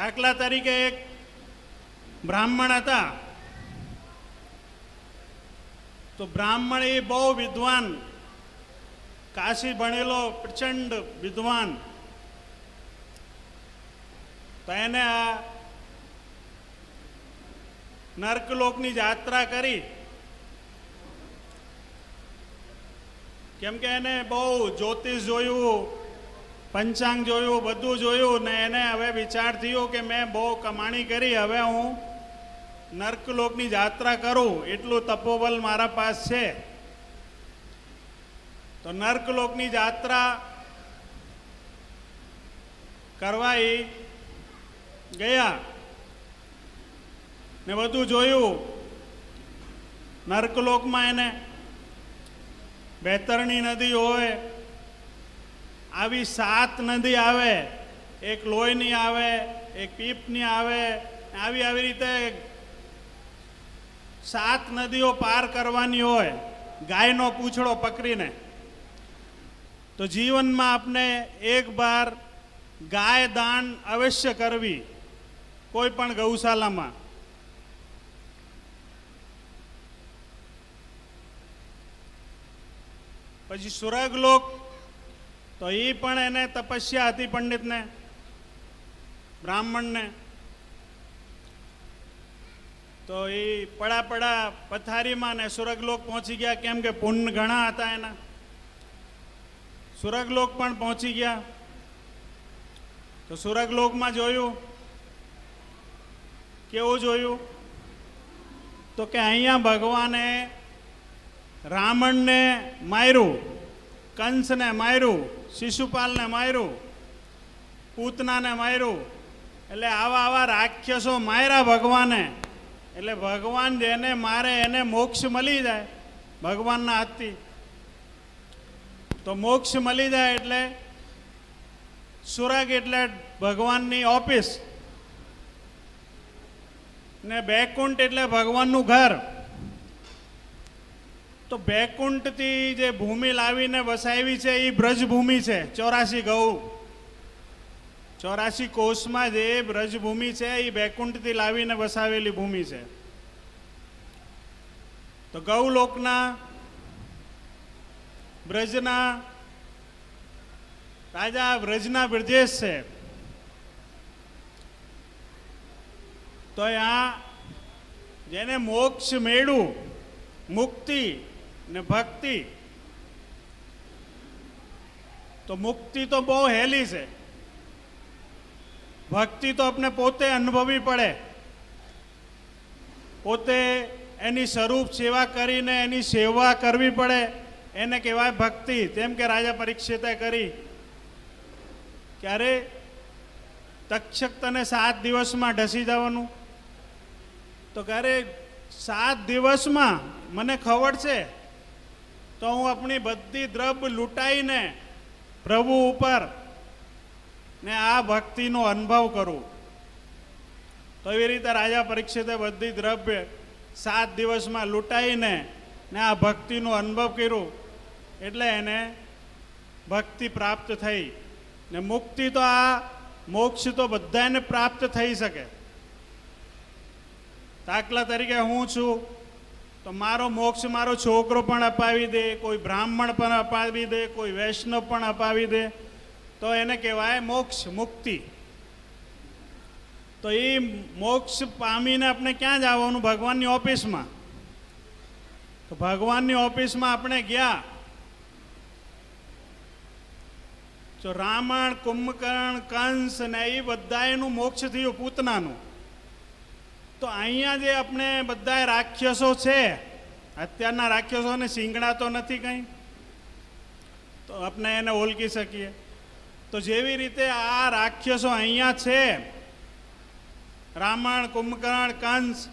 દાખલા તરીકે એક બ્રાહ્મણ હતા. તો બ્રાહ્મણ એ બહુ વિદ્વાન, કાશી ભણેલો પ્રચંડ વિદ્વાન. તો એને આ નર્કલોકની યાત્રા કરી, કેમ કે એને બહુ જ્યોતિષ જોયું, પંચાંગ જોયું, બધું જોયું ને એને હવે વિચાર થયો કે મેં બહુ કમાણી કરી, હવે હું નર્કલોકની યાત્રા કરું, એટલું તપોબલ મારા પાસ છે. તો નર્કલોકની યાત્રા કરવા એ ગયા ને બધું જોયું. નર્કલોકમાં એને બેતરણી નદી હોય, આવી 7 નદી આવે, એક લોહીની આવે, એક પીપની આવે, આવી રીતે 7 નદીઓ પાર કરવાની હોય ગાયનો પૂંછડો પકડીને. તો જીવનમાં આપણે એક બાર ગાય દાન અવશ્ય કરવી, કોઈ પણ ગૌશાલામાં. પછી સુરગલોક, તો એ પણ એને તપસ્યા હતી પંડિતને, બ્રાહ્મણને. તો એ પડા પથારીમાં ને સુરગલોક પહોંચી ગયા, કેમ કે પુણ્ય ઘણા હતા એના. સુરગલોક પણ પહોંચી ગયા. તો સુરગલોકમાં જોયું, કેવું જોયું? તો કે અહીંયા ભગવાને રાવણને માર્યું, કંસને માર્યું, શિશુપાલને માર્યું, પૂતનાને માર્યું. એટલે આવા રાક્ષસો માર્યા ભગવાને. એટલે ભગવાન જેને મારે એને મોક્ષ મળી જાય ભગવાનના હાથથી. તો મોક્ષ મળી જાય એટલે સુરગ એટલે ભગવાનની ઓફિસ ને બેકુંઠ એટલે ભગવાનનું ઘર. તો બેકુંઠથી જે ભૂમિ લાવીને વસાવી છે એ બ્રજભૂમિ છે. 84 ગૌ, 84 કોષમાં જે બ્રજભૂમિ છે એ બેકુંઠથી લાવીને વસાવેલી ભૂમિ છે. તો ગૌલોકના બ્રજના રાજા બ્રજના બ્રજેશ છે. તો આ જેને મોક્ષ મેળવું, મુક્તિ ને ભક્તિ, તો મુક્તિ તો બહુ હેલી છે, ભક્તિ તો આપણે પોતે અનુભવવી પડે. પોતે એની સ્વરૂપ સેવા કરીને એની સેવા કરવી પડે, એને કહેવાય ભક્તિ. તેમ કે રાજા પરીક્ષિતે કરી, ક્યારે તક્ષક તને 7 દિવસમાં ઢસી જવાનું. તો ક્યારે 7 દિવસમાં મને ખબર છે, તો હું આપણી બધી દ્રવ્ય લૂંટાઈને પ્રભુ ઉપર ને આ ભક્તિનો અનુભવ કરું. તો એવી રીતે રાજા પરીક્ષિતે બધી દ્રવ્ય 7 દિવસમાં લૂંટાઈને ને આ ભક્તિનો અનુભવ કર્યો. એટલે એને ભક્તિ પ્રાપ્ત થઈ. ને મુક્તિ તો આ મોક્ષ તો બધાને પ્રાપ્ત થઈ શકે. દાખલા તરીકે હું છું, તો મારો મોક્ષ મારો છોકરો પણ અપાવી દે, કોઈ બ્રાહ્મણ પણ અપાવી દે, કોઈ વૈષ્ણવ પણ અપાવી દે, તો એને કહેવાય મોક્ષ, મુક્તિ. તો એ મોક્ષ પામીને આપણે ક્યાં જવાનું? ભગવાનની ઓફિસમાં. તો ભગવાનની ઓફિસમાં આપણે ગયા. તો રાવણ, કુંભકર્ણ, કંસ ને એ બધાનું મોક્ષ થયું, પૂતનાનું. તો અહીંયા જે આપણે બધા રાક્ષસો છે, અત્યારના રાક્ષસોને શીંગડા તો નથી કંઈ, તો આપણે એને ઓળખી શકીએ. તો જેવી રીતે આ રાક્ષસો અહીંયા છે, રાવણ, કુંભકર્ણ, કંસ,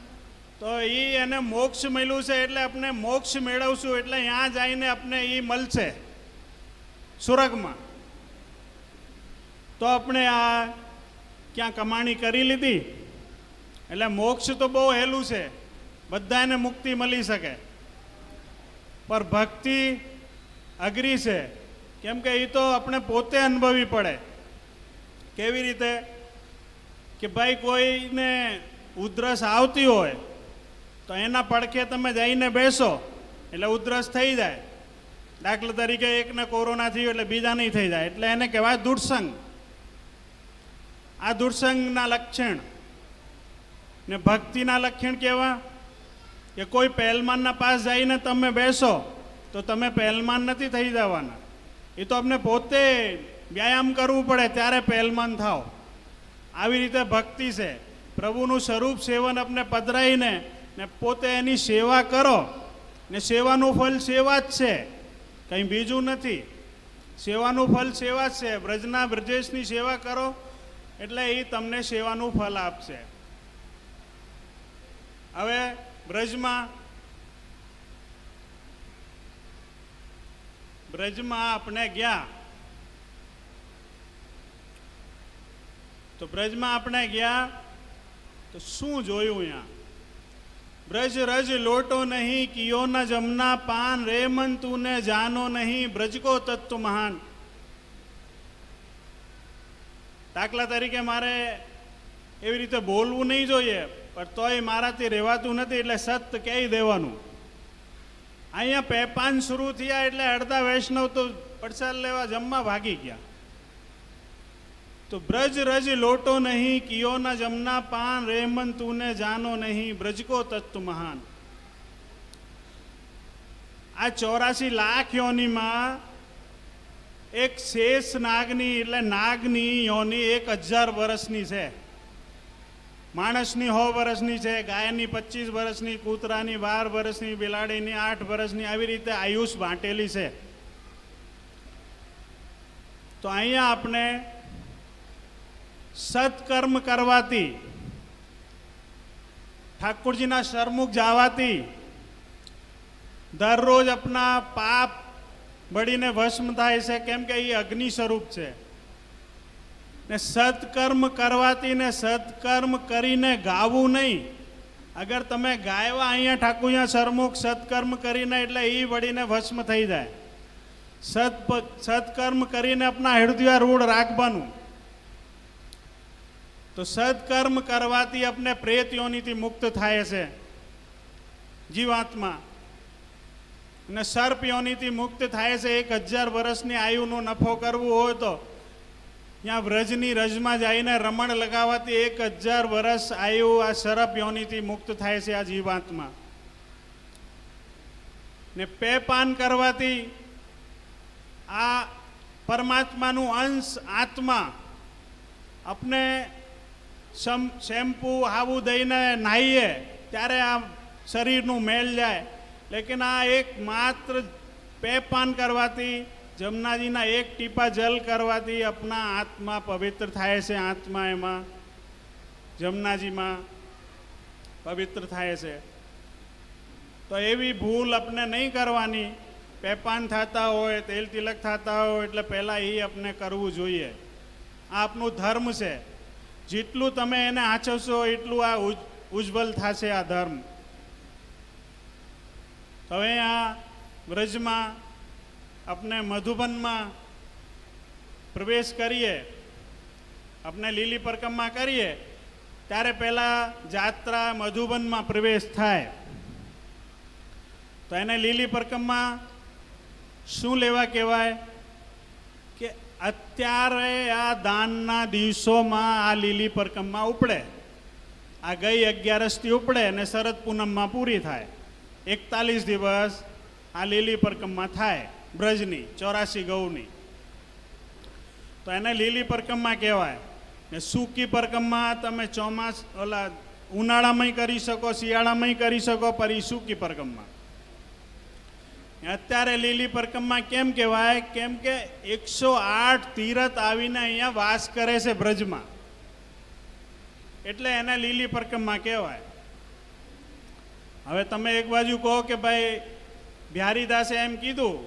તો એને મોક્ષ મળ્યું છે. એટલે આપણે મોક્ષ મેળવશું એટલે ત્યાં જઈને આપણે એ મળશે સુરગમાં. તો આપણે આ ક્યાં કમાણી કરી લીધી. એટલે મોક્ષ તો બહુ હેલું છે, બધાને મુક્તિ મળી શકે, પર ભક્તિ અઘરી છે. કેમ કે એ તો આપણે પોતે અનુભવવી પડે. કેવી રીતે? કે ભાઈ કોઈને ઉધરસ આવતી હોય તો એના પડખે તમે જઈને બેસો એટલે ઉધરસ થઈ જાય. દાખલા તરીકે એકને કોરોના થયું એટલે બીજા નહીં થઈ જાય, એટલે એને કહેવાય દુર્સંગ. આ દુર્સંગના લક્ષણ. ને ભક્તિના લક્ષણ કેવા કે કોઈ પહેલમાનના પાસ જઈને તમે બેસો તો તમે પહેલમાન નથી થઈ જવાના. એ તો આપણે પોતે વ્યાયામ કરવું પડે ત્યારે પહેલમાન થાવ. આવી રીતે ભક્તિ છે. પ્રભુનું સ્વરૂપ સેવન આપણે પધરાઈને ને પોતે એની સેવા કરો, ને સેવાનું ફળ સેવા જ છે, કંઈ બીજું નથી. સેવાનું ફળ સેવા જ છે. બ્રજના બ્રજેશની સેવા કરો એટલે એ તમને સેવાનું ફળ આપશે. હવે બ્રજમાં આપણે ગયા તો બ્રજમાં આપણે ગયા તો શું જોયું અહીંયા? બ્રજ રજ લોટો નહીં, કિયો ન જમના પાન, રે મન તુને જાનો નહીં, બ્રજ કો તત્વ મહાન. દાખલા તરીકે મારે એવી રીતે બોલવું નહીં જોઈએ, પણ તોય મારાથી રહેવાતું નથી એટલે સત્ય કહી દેવાનું. અહીંયા પેપાન શરૂ થયા એટલે અડધા વૈષ્ણવ તો પ્રસાદ લેવા જમવા ભાગી ગયા. તો બ્રજ રજ લોટો નહીં, કિયો ન જમના પાન, રેમન તુને જાનો નહીં, બ્રજ કો તત્વ મહાન. આ 84 લાખ યોનીમાં એક શેષ નાગની એટલે નાગની યોની 1000 વર્ષની છે. માણસની 100 વર્ષની છે, ગાયની 25 વર્ષની, કૂતરાની 12 વર્ષની, બિલાડીની 8 વર્ષની, આવી રીતે આયુષ બાંટેલી છે. તો અહીંયા આપણે સત્કર્મ કરવાથી, ઠાકોરજીના સરમુખ જવાથી દરરોજ આપણા પાપ બળીને ભસ્મ થાય છે, કેમ કે એ અગ્નિ સ્વરૂપ છે. ને સત્કર્મ કરવાથી ને સત્કર્મ કરીને ગાવું નહીં. અગર તમે ગાયવા અહીંયા ઠાકોરના સરમુખ સત્કર્મ કરીને એટલે એ વળીને ભસ્મ થઈ જાય. સત્કર્મ કરીને આપણા હૃદય રૂઢ રાખવાનું. તો સત્કર્મ કરવાથી આપણે પ્રેત યોનિથી મુક્ત થાય છે જીવાત્મા, અને સર્પ યોનિથી મુક્ત થાય છે. 1000 વર્ષની આયુનો નફો કરવું હોય તો ત્યાં વ્રજની રજમાં જઈને રમણ લગાવવાથી 1000 વર્ષ આયુ આ સર્પ યોનિથી મુક્ત થાય છે આ જીવાત્મા. ને પેપાન કરવાથી આ પરમાત્માનું અંશ આત્મા આપણે શેમ્પુ આવું દઈને નાહીએ ત્યારે આ શરીરનું મેલ જાય. લેકિન આ એક માત્ર પેપાન કરવાથી, જમનાજીના 1 ટીપા જલ કરવાથી આપણા આત્મા પવિત્ર થાય છે. આત્મા એમાં જમનાજીમાં પવિત્ર થાય છે. તો એવી ભૂલ આપણે નહીં કરવાની. પેપાન થતા હોય, તેલ તિલક થતા હોય એટલે પહેલાં એ આપણે કરવું જોઈએ. આ આપણું ધર્મ છે. જેટલું તમે એને આચવશો એટલું આ ઉજ્જવલ થશે આ ધર્મ. હવે આ વ્રજમાં આપણે મધુબનમાં પ્રવેશ કરીએ, આપણે લીલી પરિક્રમા કરીએ ત્યારે પહેલાં જાત્રા મધુબનમાં પ્રવેશ થાય. તો એને લીલી પરિક્રમા શું લેવા કહેવાય કે અત્યારે આ દાનના દિવસોમાં આ લીલી પરિક્રમા ઉપડે. આ ગઈ 11સથી ઉપડે અને શરદ પૂનમમાં પૂરી થાય. 41 દિવસ આ લીલી પરિક્રમા થાય બ્રજની 84 ગૌની. તો એને લીલી પરિક્રમા કહેવાય. ને સૂકી પરિક્રમા તમે ઉનાળામાંય કરી શકો, શિયાળામાંય કરી શકો, પર એ સૂકી પરિક્રમા. અત્યારે લીલી પરિક્રમા કેમ કહેવાય? કેમ કે 108 તીરથ આવીને અહીંયા વાસ કરે છે બ્રજમાં, એટલે એને લીલી પરિક્રમા કહેવાય. હવે તમે એક બાજુ કહો કે ભાઈ બિહારીદાસે એમ કીધું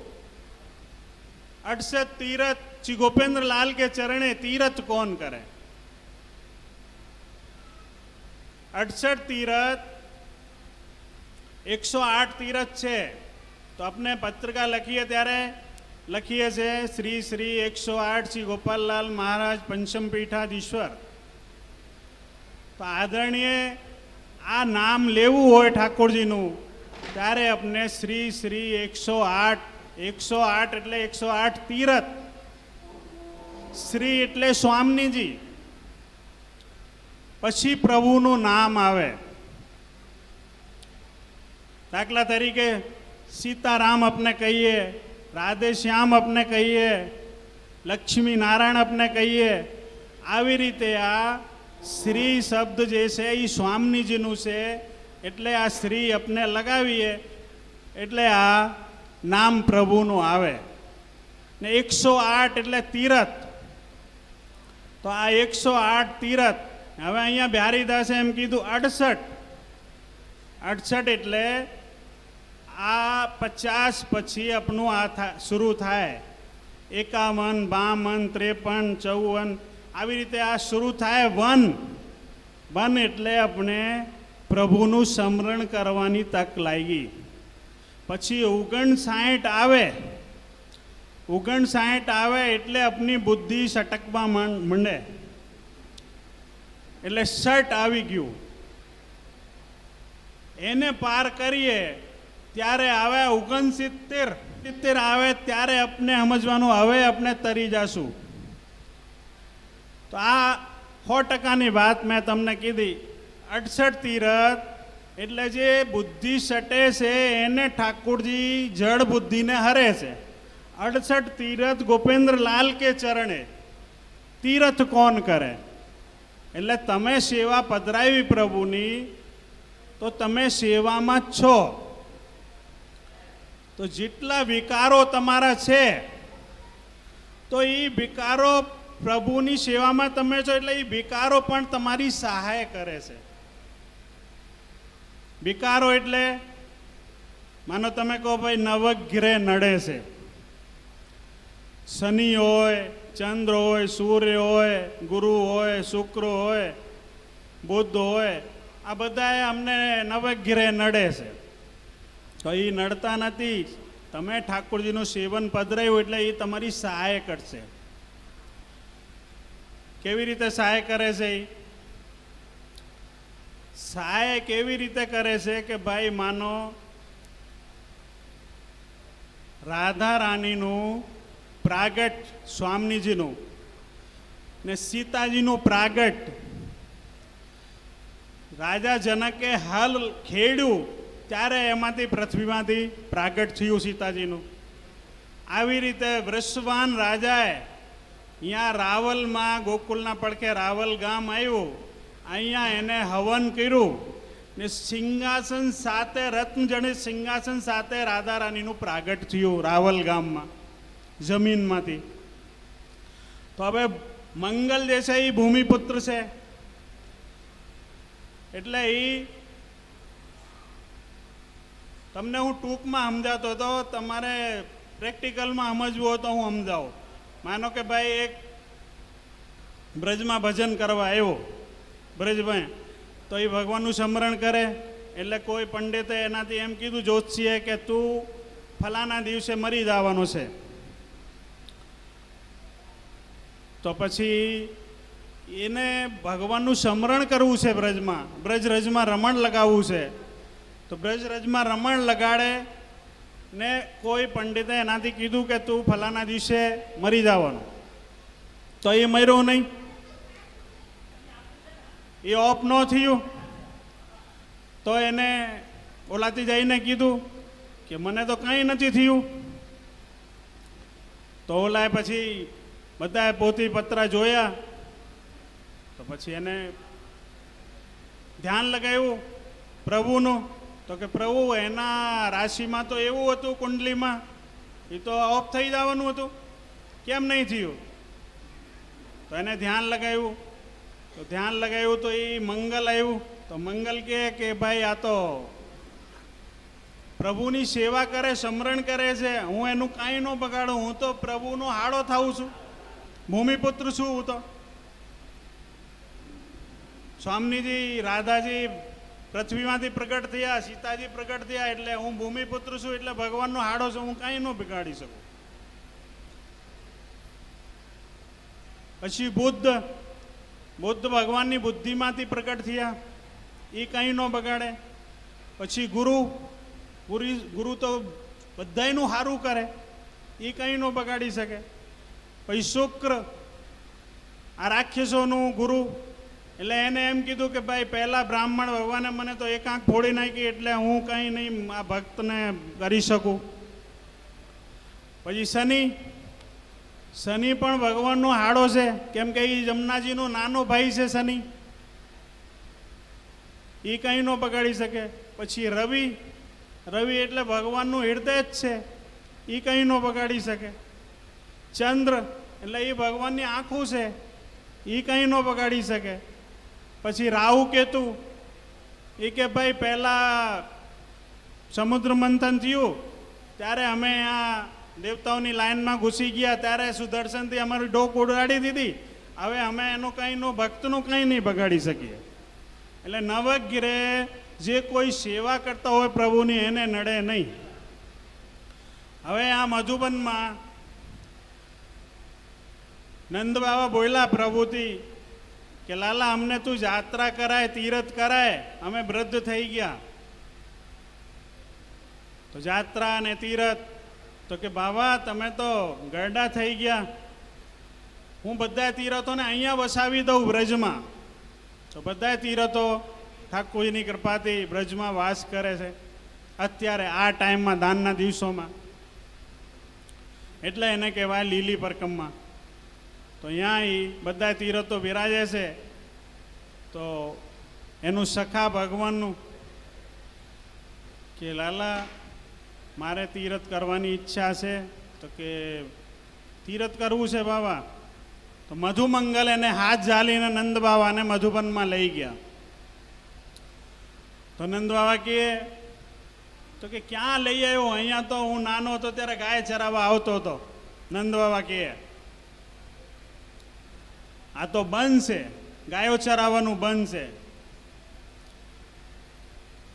68 तीरथ श्री गोपेंद्र लाल के चरणे तीरथ कौन करे? 68 तीरथ 108 तीरथ છે. તો આપણે પત્રિકા લખીએ ત્યારે લખીએ છે શ્રી 108 શ્રી ગોપાલલાલ મહારાજ પંચમ પીઠાધીશ્વર. તો આદરણીય આ નામ લેવું હોય ઠાકોરજીનું ત્યારે આપણે શ્રી શ્રી 108 એટલે 108 તીરથ, શ્રી એટલે સ્વામીજી, પછી પ્રભુનું નામ આવે. દાખલા તરીકે સીતારામ अपने कहिए, राधे श्याम अपने कहिए, लक्ष्मी नारायण अपने कहिए. આવી રીતે આ શ્રી શબ્દ જે છે એ સ્વામીજીનું છે, એટલે આ શ્રી આપણે લગાવીએ એટલે આ નામ પ્રભુનું આવે. ને 108 એટલે તીરથ, તો આ 108 તીરથ. હવે અહીંયા બિહારીદાસે એમ કીધું 68 એટલે આ 50 પછી આપણું આ શરૂ થાય. 51, 52, 53, 54 આવી રીતે આ શરૂ થાય. વન એટલે આપણે પ્રભુનું સ્મરણ કરવાની તક લાગી. પછી 59 આવે. 59 આવે એટલે આપણી બુદ્ધિ સટકવા માંડે, એટલે શટ આવી ગયું. એને પાર કરીએ ત્યારે આવે 69 આવે ત્યારે આપણે સમજવાનું હવે આપણે તરી જશું. તો આ 100%ની વાત મેં તમને કીધી. 68 તીરથ એટલે જે બુદ્ધિ સટે છે એને ઠાકોરજી જડ બુદ્ધિને હરે છે. 68 તીરથ ગોપેન્દ્ર લાલ કે ચરણે. તીરથ કોણ કરે? એટલે તમે સેવા પધરાવી પ્રભુની, તો તમે સેવામાં જ છો. તો જેટલા વિકારો તમારા છે, તો એ વિકારો પ્રભુની સેવામાં તમે છો એટલે એ વિકારો પણ તમારી સહાય કરે છે. વિકારો એટલે માનો તમે કહો ભાઈ નવગ્રહ નડે છે, શનિ હોય, ચંદ્ર હોય, સૂર્ય હોય, ગુરુ હોય, શુક્ર હોય, બુદ્ધ હોય, આ બધા અમને નવગ્રહ નડે છે. તો એ નડતા નથી. તમે ઠાકોરજીનું સેવન પધરાયું એટલે એ તમારી સહાય કરશે. કેવી રીતે સહાય કરે છે? સહાય કેવી રીતે કરે છે કે ભાઈ માનો રાધા રાણીનું પ્રાગટ સ્વામીજીનું ને સીતાજીનું પ્રાગટ રાજા જનકે હલ ખેડ્યું ત્યારે એમાંથી પૃથ્વીમાંથી પ્રાગટ થયું સીતાજીનું. આવી રીતે વૃષવાન રાજાએ અહીંયા રાવલમાં ગોકુલના પડખે રાવલ ગામ આવ્યું, અહીંયા એને હવન કર્યું ને સિંહાસન સાથે રત્નજડિત સિંહાસન સાથે રાધા રાણીનું પ્રાગટ થયું રાવલ ગામમાં જમીનમાંથી. તો હવે મંગલ જે છે એ ભૂમિપુત્ર છે, એટલે એ તમને હું ટૂંકમાં સમજાતો હતો, તમારે પ્રેક્ટિકલમાં સમજવું હોય તો હું સમજાવું. માનો કે ભાઈ એક બ્રજમાં ભજન કરવા આવ્યો બ્રજભાઈ, તો એ ભગવાનનું સ્મરણ કરે એટલે કોઈ પંડિતે એનાથી એમ કીધું જ્યોતિષીએ કે તું ફલાના દિવસે મરી જવાનો છે. તો પછી એને ભગવાનનું સ્મરણ કરવું છે બ્રજમાં, બ્રજરજમાં રમણ લગાવવું છે. તો બ્રજરજમાં રમણ લગાડે ને કોઈ પંડિતે એનાથી કીધું કે તું ફલાના દિવસે મરી જવાનો, તો એ મર્યો નહીં, એ ઓફ ન થયું. તો એને ઓલાથી જઈને કીધું કે મને તો કંઈ નથી થયું. તો ઓલાએ પછી બધાએ પોથી પત્રા જોયા, તો પછી એને ધ્યાન લગાવ્યું પ્રભુનું. તો કે પ્રભુ એના રાશિમાં તો એવું હતું કુંડલીમાં, એ તો ઓફ થઈ જવાનું હતું, કેમ નહીં થયું? તો એને ધ્યાન લગાવ્યું. તો ધ્યાન લગાવ્યું તો એ મંગલ આવ્યું. તો મંગલ કે ભાઈ આ તો પ્રભુની સેવા કરે, સ્મરણ કરે છે, હું એનું કાંઈ ન બગાડું, હું તો પ્રભુનો હાડો થાઉં છું, ભૂમિપુત્ર છું હું તો. સ્વામીજી રાધાજી પૃથ્વીમાંથી પ્રગટ થયા, સીતાજી પ્રગટ થયા, એટલે હું ભૂમિપુત્ર છું, એટલે ભગવાનનો હાડો છું, હું કાંઈ ન બગાડી શકું. પછી બુદ્ધ બુદ્ધ ભગવાનની બુદ્ધિમાંથી પ્રકટ થયા, એ કંઈ ન બગાડે. પછી ગુરુ તો બધાયનું સારું કરે, એ કંઈ ન બગાડી શકે. પછી શુક્ર, આ રાક્ષસોનું ગુરુ, એટલે એને એમ કીધું કે ભાઈ પહેલાં બ્રાહ્મણ ભગવાને મને તો એક આંખ ફોડી નાખી, એટલે હું કંઈ નહીં આ ભક્તને કરી શકું. પછી શનિ પણ ભગવાનનો હાડો છે, કેમ કે એ જમનાજીનો નાનો ભાઈ છે શનિ, એ કંઈ ન બગાડી શકે. પછી રવિ એટલે ભગવાનનું હૃદય જ છે, એ કંઈ ન બગાડી શકે. ચંદ્ર એટલે એ ભગવાનની આંખું છે, એ કંઈ ન બગાડી શકે. પછી રાહુ કેતુ, એ કે ભાઈ પહેલાં સમુદ્ર મંથન થયું ત્યારે અમે આ દેવતાઓની લાઈનમાં ઘૂસી ગયા, ત્યારે સુદર્શનથી અમારી ડોક ઉડાડી દીધી, હવે અમે એનું કંઈનું ભક્તનું કંઈ નહીં બગાડી શકીએ. એટલે નવગ્રહ જે કોઈ સેવા કરતા હોય પ્રભુની એને નડે નહીં. હવે આ મધુબનમાં નંદ બાબા બોલ્યા પ્રભુથી કે લાલા અમને તું યાત્રા કરાય, તીરથ કરાય, અમે વૃદ્ધ થઈ ગયા. તો યાત્રા અને તીરથ, તો કે બાબા તમે તો ગરડા થઈ ગયા, હું બધા તીરથોને અહીંયા વસાવી દઉં બ્રજમાં. તો બધા તીરથો ઠાકોરજીની કૃપાથી બ્રજમાં વાસ કરે છે અત્યારે આ ટાઈમમાં, દાનના દિવસોમાં. એટલે એને કહેવાય લીલી પરકમમાં. તો અહીંયા એ બધા તીરથો બિરાજે છે. તો એનું સખા ભગવાનનું કે લાલા મારે તીરથ કરવાની ઈચ્છા છે. તો કે તીરથ કરવું છે બાબા. તો મધુમંગલ એને હાથ ઝાલીને નંદ બાબાને મધુબનમાં લઈ ગયા. તો નંદ બાબા કહે તો કે ક્યાં લઈ આવ્યો? અહીંયા તો હું નાનો હતો ત્યારે ગાય ચરાવવા આવતો હતો. નંદ બાબા કહે આ તો બંધ છે, ગાયો ચરાવવાનું બંધ છે.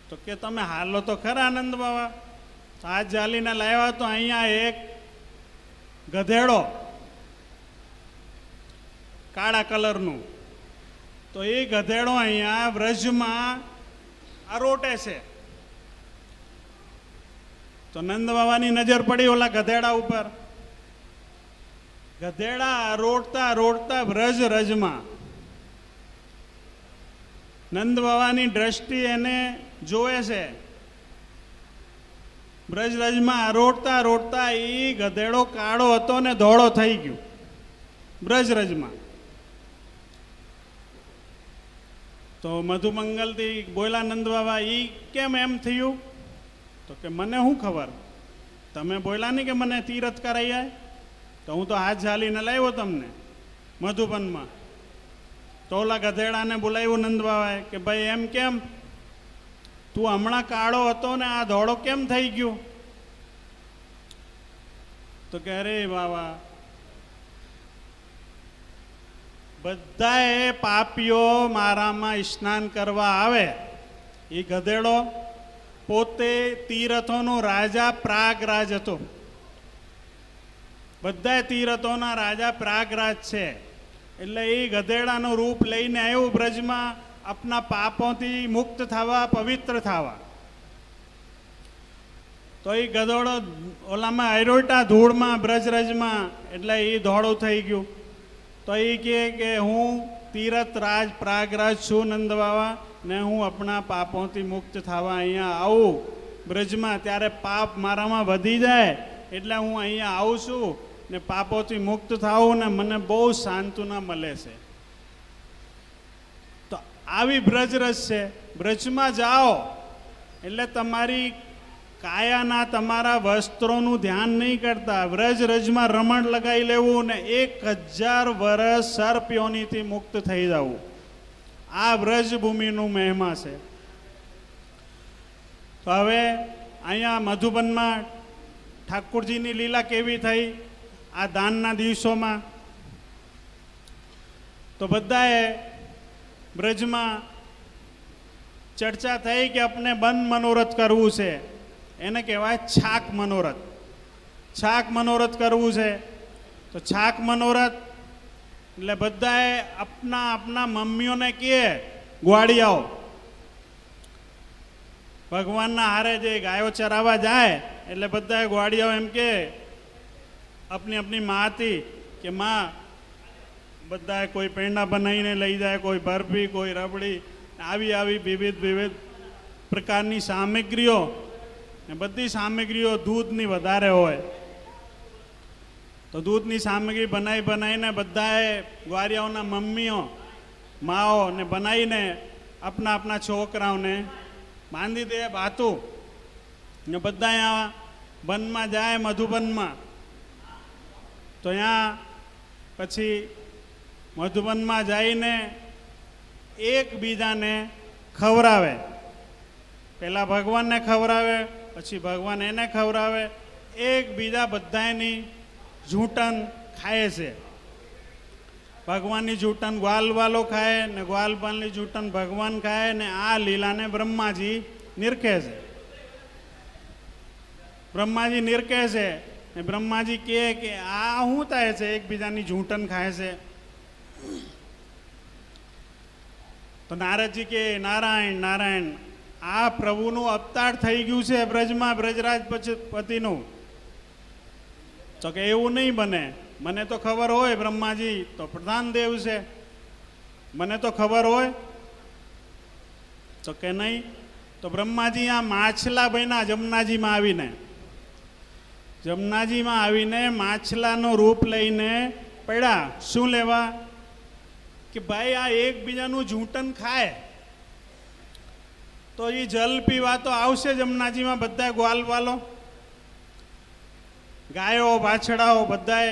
તો કે તમે હાલો તો ખરા નંદ બાબા. હાથ ઝાલીને લાવ્યા તો અહીંયા એક ગધેડો કાળા કલરનું, તો એ ગધેડો અહીંયા વ્રજમાં આરોટે છે. તો નંદ બાબાની નજર પડી ઓલા ગધેડા ઉપર. ગધેડા રોડતા રોડતા રજમાં. નંદ બાબાની દ્રષ્ટિ એને જોવે છે. રજમાં રોડતા રોડતા એ ગધેડો કાળો હતો ને ધોળો થઈ ગયો રજમાં. તો મધુમંગલથી બોલા નંદ બાબા એ કેમ એમ થયું? તો કે મને શું ખબર, તમે બોલ્યા નહીં કે મને તીરથ કરાઈ જાય, તો હું તો હાથ ઝાલીને લાવ્યો તમને મધુબનમાં. તો ઓલા ગધેડાને બોલાવ્યું નંદ બાબાએ કે ભાઈ એમ કેમ? તું હમણાં કાળો હતો ને આ ધોળો કેમ થઈ ગયો? તો કે અરે બાબા બધાએ પાપીઓ મારામાં સ્નાન કરવા આવે. એ ગધેડો પોતે તીરથોનો રાજા પ્રાગરાજ હતો. બધા તીરથોના રાજા પ્રાગરાજ છે. એટલે એ ગધેડાનું રૂપ લઈને આવ્યું બ્રજમાં આપના પાપોથી મુક્ત થવા, પવિત્ર થવા. તો એ ગધેડો ઓલામાં હરોટા ધૂળમાં બ્રજરાજમાં, એટલે એ ધોળું થઈ ગયું. તો એ કહે કે હું તીરથ રાજ પ્રાગરાજ છું નંદ બાબા, ને હું આપણા પાપોથી મુક્ત થવા અહીંયા આવું બ્રજમાં, ત્યારે પાપ મારામાં વધી જાય એટલે હું અહીંયા આવું છું ને પાપોથી મુક્ત થાવું ને મને બહુ સાંત્વના મળે છે. તો આવી બ્રજરસ છે. બ્રજમાં જાઓ એટલે તમારી કાયાના તમારા વસ્ત્રોનું ધ્યાન નહીં કરતા, રજમાં રમણ લગાવી લેવું ને 1000 વર્ષ સર્પ યોનિથી મુક્ત થઈ જવું. આ વ્રજભૂમિનું મહિમા છે. તો હવે અહીંયા મધુબનમાં ઠાકોરજીની લીલા કેવી થઈ આ દાનના દિવસોમાં? તો બધાએ બ્રજમાં ચર્ચા થઈ કે આપણે બંધ મનોરથ કરવું છે. એને કહેવાય છાક મનોરથ. છાક મનોરથ કરવું છે. તો છાક મનોરથ એટલે બધાએ આપના આપના મમ્મીઓને કહે ગ્વાડિયાઓ ભગવાનના હારે જે ગાયો ચરાવવા જાય એટલે બધાએ ગ્વાડિયાઓ એમ કે अपनी अपनी माँ थी कि माँ बधाए कोई पेंडा बनाईने लई जाए, कोई बर्फी, कोई रबड़ी, आवी आवी विविध विविध प्रकारनी सामग्रीओ ने बधी सामग्रीओ दूधनी वधारे होय तो दूधनी सामग्री बनाई बनाईने बधाए ग्वारियाओना मम्मीओ माओ ने बनाईने अपना अपना छोकराओने बांधी दे बातू ने बधाए आ बन में जाए मधुबन में तो यहाँ पछी मधुबन में जाइने एक बीजा ने खवरावे, पहला भगवान ने खवरावे, पछी भगवान एने खवरावे, एक बीजा बधाएनी झूठन खाए से। भगवान की झूठन ग्वाल वालो खाए ने ग्वाल वाली झूठन भगवान खाए ने आ लीला ने ब्रह्माजी निरखे से। ब्रह्माजी निरखे से ब्रह्माजी कहे कि आ शू थाय छे एक बीजानी झूठन खाए से। तो नारदजी के नारायण नारायण आ प्रभुनु अवतार थई गयुं छे ब्रजमां ब्रજરાજપતિનું तो के एवं नहीं बने, मने तो खबर होय ब्रह्माजी तो प्रधान देव से, मने तो खबर होय तो के नहीं। तो ब्रह्माजी आ माछला बन्या जमुनाजी में आवीने, जमुनाजी में आवीने माछलानो रूप लईने पड़ा शू लेवा कि भाई आ एक बीजानु झूठन खाए तो ये जल पीवा तो आवशे जमुनाजी में बधाए ग्वाल वालो गायो बाछड़ाओ बधाए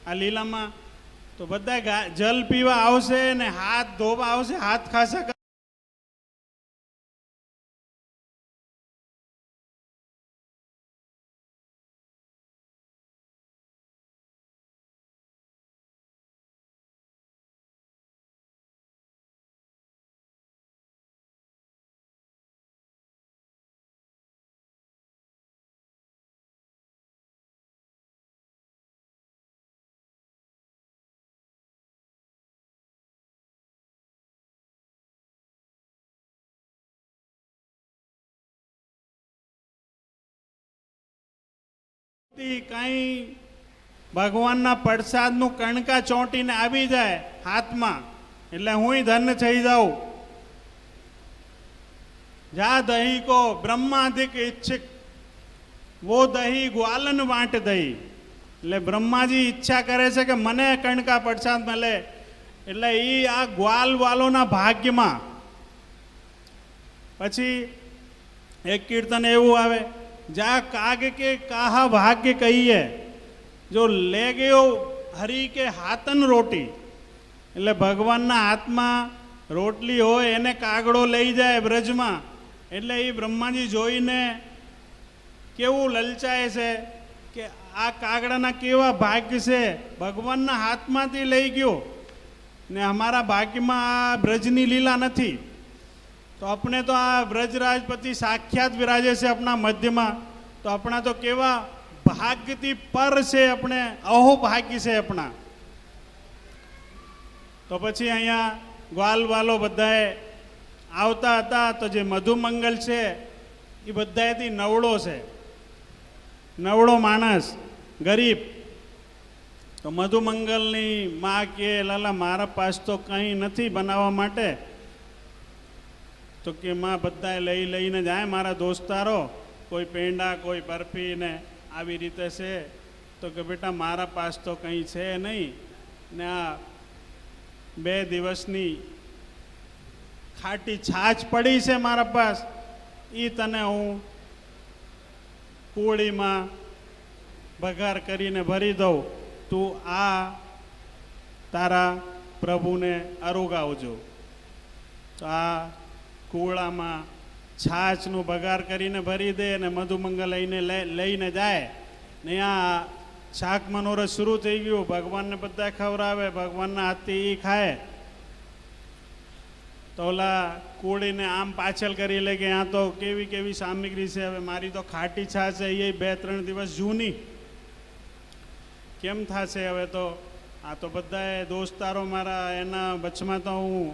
आ लीला में तो बधाए जल पीवा आवशे ने हाथ धोवा आवशे, हाथ खासा कई भगवान प्रसाद नु कणका चोंटी ने आवी जाए हाथ में एटले हुई धन्य थई जाऊं। जा दही को ब्रह्माधिक इच्छिक वो दही ग्वालन वाट दही એટલે બ્રહ્માજી ઈચ્છા કરે છે કે મને કણકા પ્રસાદ મળે એટલે એ આ ગ્વાલ વાલોના ભાગ્યમાં પછી એક કીર્તન એવું આવે जा काग के काहा भाग्य कहिए जो ले गयो हरि के हाथन रोटी એટલે ભગવાનના હાથમાં રોટલી હોય એને કાગડો લઈ જાય બ્રજમાં એટલે એ બ્રહ્માજી જોઈને કેવું લલચાય છે કે આ કાગડાના કેવા ભાગ્ય છે ભગવાનના હાથમાંથી લઈ ગયો ને અમારા ભાગ્યમાં આ બ્રજની લીલા નથી। तो अपने तो आ ब्रजराजपति साक्षात विराजे से अपना मध्य में तो अपना तो केवा भाग्य थी पर से अपने अहो भाग्य से अपना। तो पछी अहींया ग्वाल वालो बधाए आवता हता तो जे मधुमंगल छे ए बधाएथी नवड़ो छे, नवड़ो माणस गरीब। तो मधुमंगलनी माँ के लाला मारा पास तो कहीं नहीं बनावा माटे तो कि माँ बधाए लई लईने जाए मारा दोस्तारो कोई पेंडा कोई बर्फी ने आवी रीते से तो कि बेटा मारा पास तो कहीं छे नहीं ने आ 2 दिवसनी खाटी छाछ पड़ी से मारा पास ई तने हूँ कूड़ी में बघार करीने भरी दऊँ तू आ तारा प्रभु ने अरुगावजो। तो आ कूड़ा में छाछ नु बगार करीने भरी दे ने मधुमंगल लईने जाए ने आ शाक मनोरथ शुरू थई गयो। भगवान ने बधा खवरावे, भगवान हाथी ई खाए तो ओला कूड़ी ने आम पाछल करी ले के यहाँ तो केवी केवी सामग्री से हवे मारी तो खाटी छाछ है ये 2-3 दिवस जूनी केम थाशे हवे तो આ તો બધા દોસ્તારો મારા એના વચમાં તો હું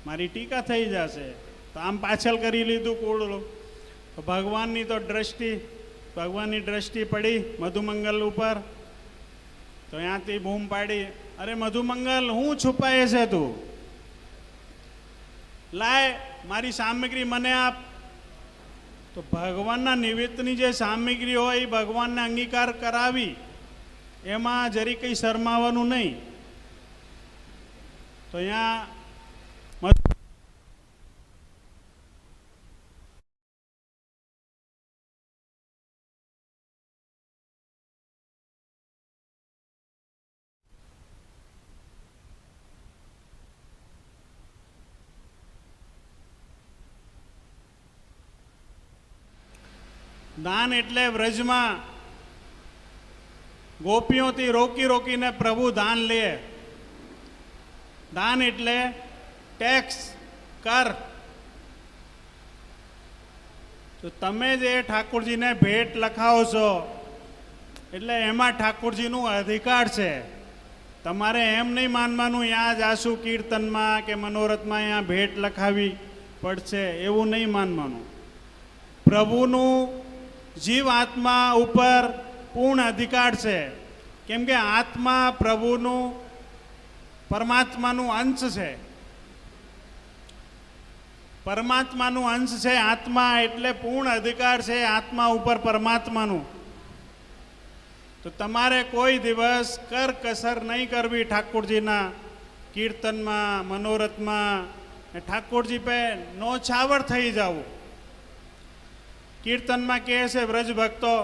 મારી ટીકા થઈ જશે, તો આમ પાછળ કરી લીધું કોળું. ભગવાનની તો ભગવાનની દ્રષ્ટિ પડી મધુમંગલ ઉપર, તો ત્યાંથી બૂમ પાડી, અરે મધુમંગલ હું છુપાય છે તું, લાય મારી સામગ્રી મને આપ. તો ભગવાનના નિમિત્તની જે સામગ્રી હોય એ ભગવાનને અંગીકાર કરાવી, એમાં જરી કંઈ શરમાવાનું નહીં. તો અહીંયા દાન એટલે વ્રજમાં ગોપીઓથી રોકી રોકીને પ્રભુ દાન લે. દાન એટલે ટેક્સ, કર. તો તમે જે ઠાકોરજીને ભેટ લખાવો છો એટલે એમાં ઠાકોરજીનું અધિકાર છે. તમારે એમ નહીં માનવાનું ત્યાં જાશું કીર્તનમાં કે મનોરથમાં અહીંયા ભેટ લખાવી પડશે, એવું નહીં માનવાનું. પ્રભુનું જીવ આત્મા ઉપર પૂર્ણ અધિકાર છે, કેમ કે આત્મા પ્રભુનું પરમાત્માનું અંશ છે. પરમાત્માનું અંશ છે આત્મા, એટલે પૂર્ણ અધિકાર છે આત્મા ઉપર પરમાત્માનું. તો તમારે કોઈ દિવસ કરકસર નહીં કરવી ઠાકોરજીના કીર્તનમાં મનોરથમાં. ઠાકોરજી પે નોછાવર થઈ જવું. કીર્તનમાં કહે છે વ્રજ ભક્તો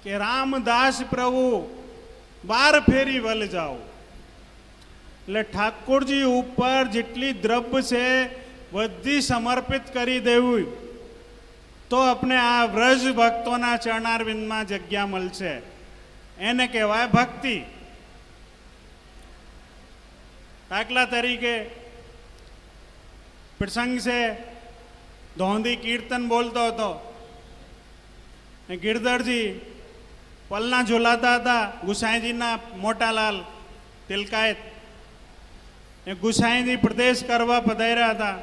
કે રામદાસ પ્રભુ બાર ફેરી વલ જાઓ. એટલે ઠાકોરજી ઉપર જેટલી દ્રવ્ય છે બધી સમર્પિત કરી દેવું, તો આપણે આ વ્રજ ભક્તોના ચરણારવિંદમાં જગ્યા મળશે. એને કહેવાય ભક્તિ. દાખલા તરીકે પ્રસંગ છે, ધોંધી કીર્તન બોલતો હતો, ગિરધરજી પલના ઝોલાતા હતા ગુસાઈજીના મોટાલાલ તિલકાયત. ગુસાઈજી પ્રદેશ કરવા પધાર્યા હતા.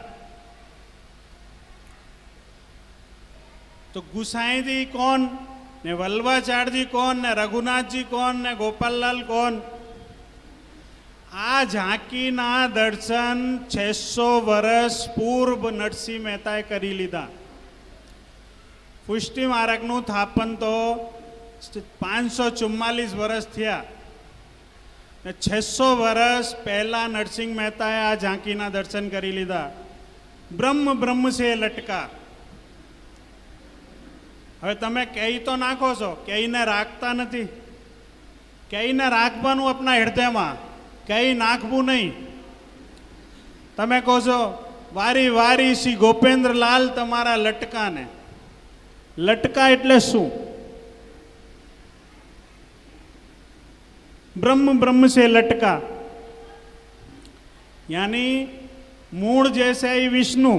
તો ગુસાઈજી કોણ ને વલ્લભાચાર્યજી કોણ ને રઘુનાથજી કોણ ને ગોપાલલાલ કોણ? આ ઝાંકીના દર્શન 600 વર્ષ પૂર્વ નરસિંહ મહેતાએ કરી લીધા. પુષ્ટિ માર્ગનું સ્થાપન તો 544 વર્ષ થયા. 600 વર્ષ પહેલા નરસિંહ મહેતાએ આ ઝાંકીના દર્શન કરી લીધા. બ્રહ્મ સે લટકા. હવે તમે કહી તો નાખો છો, કહીને રાખતા નથી. કહીને રાખવાનું આપણા હૃદયમાં, કહી નાખવું નહીં. તમે કહો છો વારી વારી શ્રી ગોપેન્દ્રલાલ તમારા લટકાને. લટકા એટલે શું? બ્રહ્મ સે લટકા, યાની મૂળ જે છે એ વિષ્ણુ.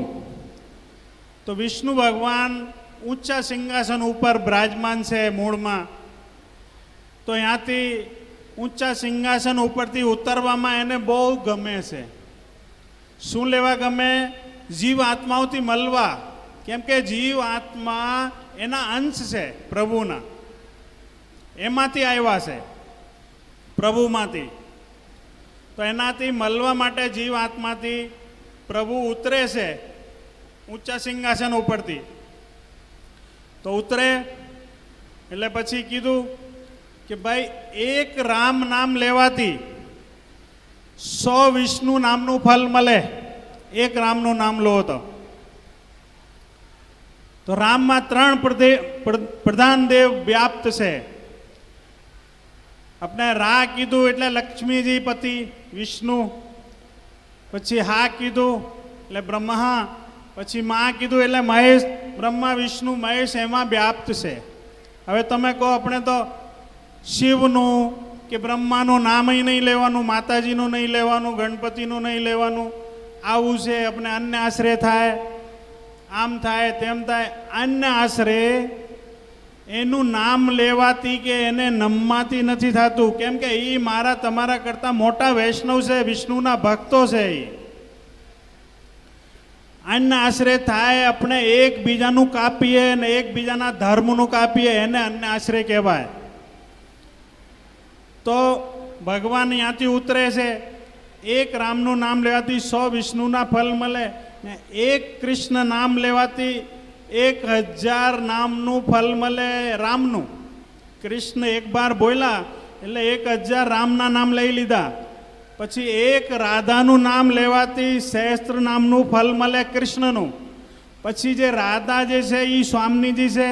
તો વિષ્ણુ ભગવાન ઊંચા સિંહાસન ઉપર બિરાજમાન છે મૂળમાં. તો ત્યાંથી ઊંચા સિંહાસન ઉપરથી ઉતરવામાં એને બહુ ગમે છે. શું લેવા ગમે? જીવ આત્માઓથી મળવા. કેમ કે જીવ આત્મા એના અંશ છે પ્રભુના, એમાંથી આવ્યા છે પ્રભુમાંથી. તો એનાથી મળવા માટે જીવ આત્માથી પ્રભુ ઉતરે છે ઊંચા સિંહાસન ઉપરથી. તો ઉતરે એટલે પછી કીધું કે ભાઈ એક રામ નામ લેવાથી 100 વિષ્ણુ નામનું ફલ મળે. એક રામનું નામ લો તો રામમાં 3 પ્રધાન દેવ વ્યાપ્ત છે. આપણે રા કીધું એટલે લક્ષ્મીજી પતિ વિષ્ણુ, પછી હા કીધું એટલે બ્રહ્મા, પછી મા કીધું એટલે મહેશ. બ્રહ્મા વિષ્ણુ મહેશ એમાં વ્યાપ્ત છે. હવે તમે કહો આપણે તો શિવનું કે બ્રહ્માનું નામ નહીં લેવાનું, માતાજીનું નહીં લેવાનું, ગણપતિનું નહીં લેવાનું. આવું છે આપણે અન્ય આશ્રય થાય, આમ થાય તેમ થાય. અન્ય આશ્રય એનું નામ લેવાથી કે એને નમવાથી નથી થતું. કેમ કે એ મારા તમારા કરતાં મોટા વૈષ્ણવ છે, વિષ્ણુના ભક્તો છે. અન્ન આશ્રય થાય, આપણે એકબીજાનું કાપીએ ને એકબીજાના ધર્મનું કાપીએ, એને અન્ન આશ્રય કહેવાય. તો ભગવાન ત્યાંથી ઉતરે છે. એક રામનું નામ લેવાથી 100 વિષ્ણુના ફલ મળે ને એક કૃષ્ણ નામ લેવાથી 1000 નામનું ફલ મળે રામનું. કૃષ્ણ એક બાર બોલ્યા એટલે 1000 રામના નામ લઈ લીધા. પછી એક રાધાનું નામ લેવાથી સહસ્ત્ર નામનું ફલ મળે કૃષ્ણનું. પછી જે રાધા જે છે એ સ્વામીજી છે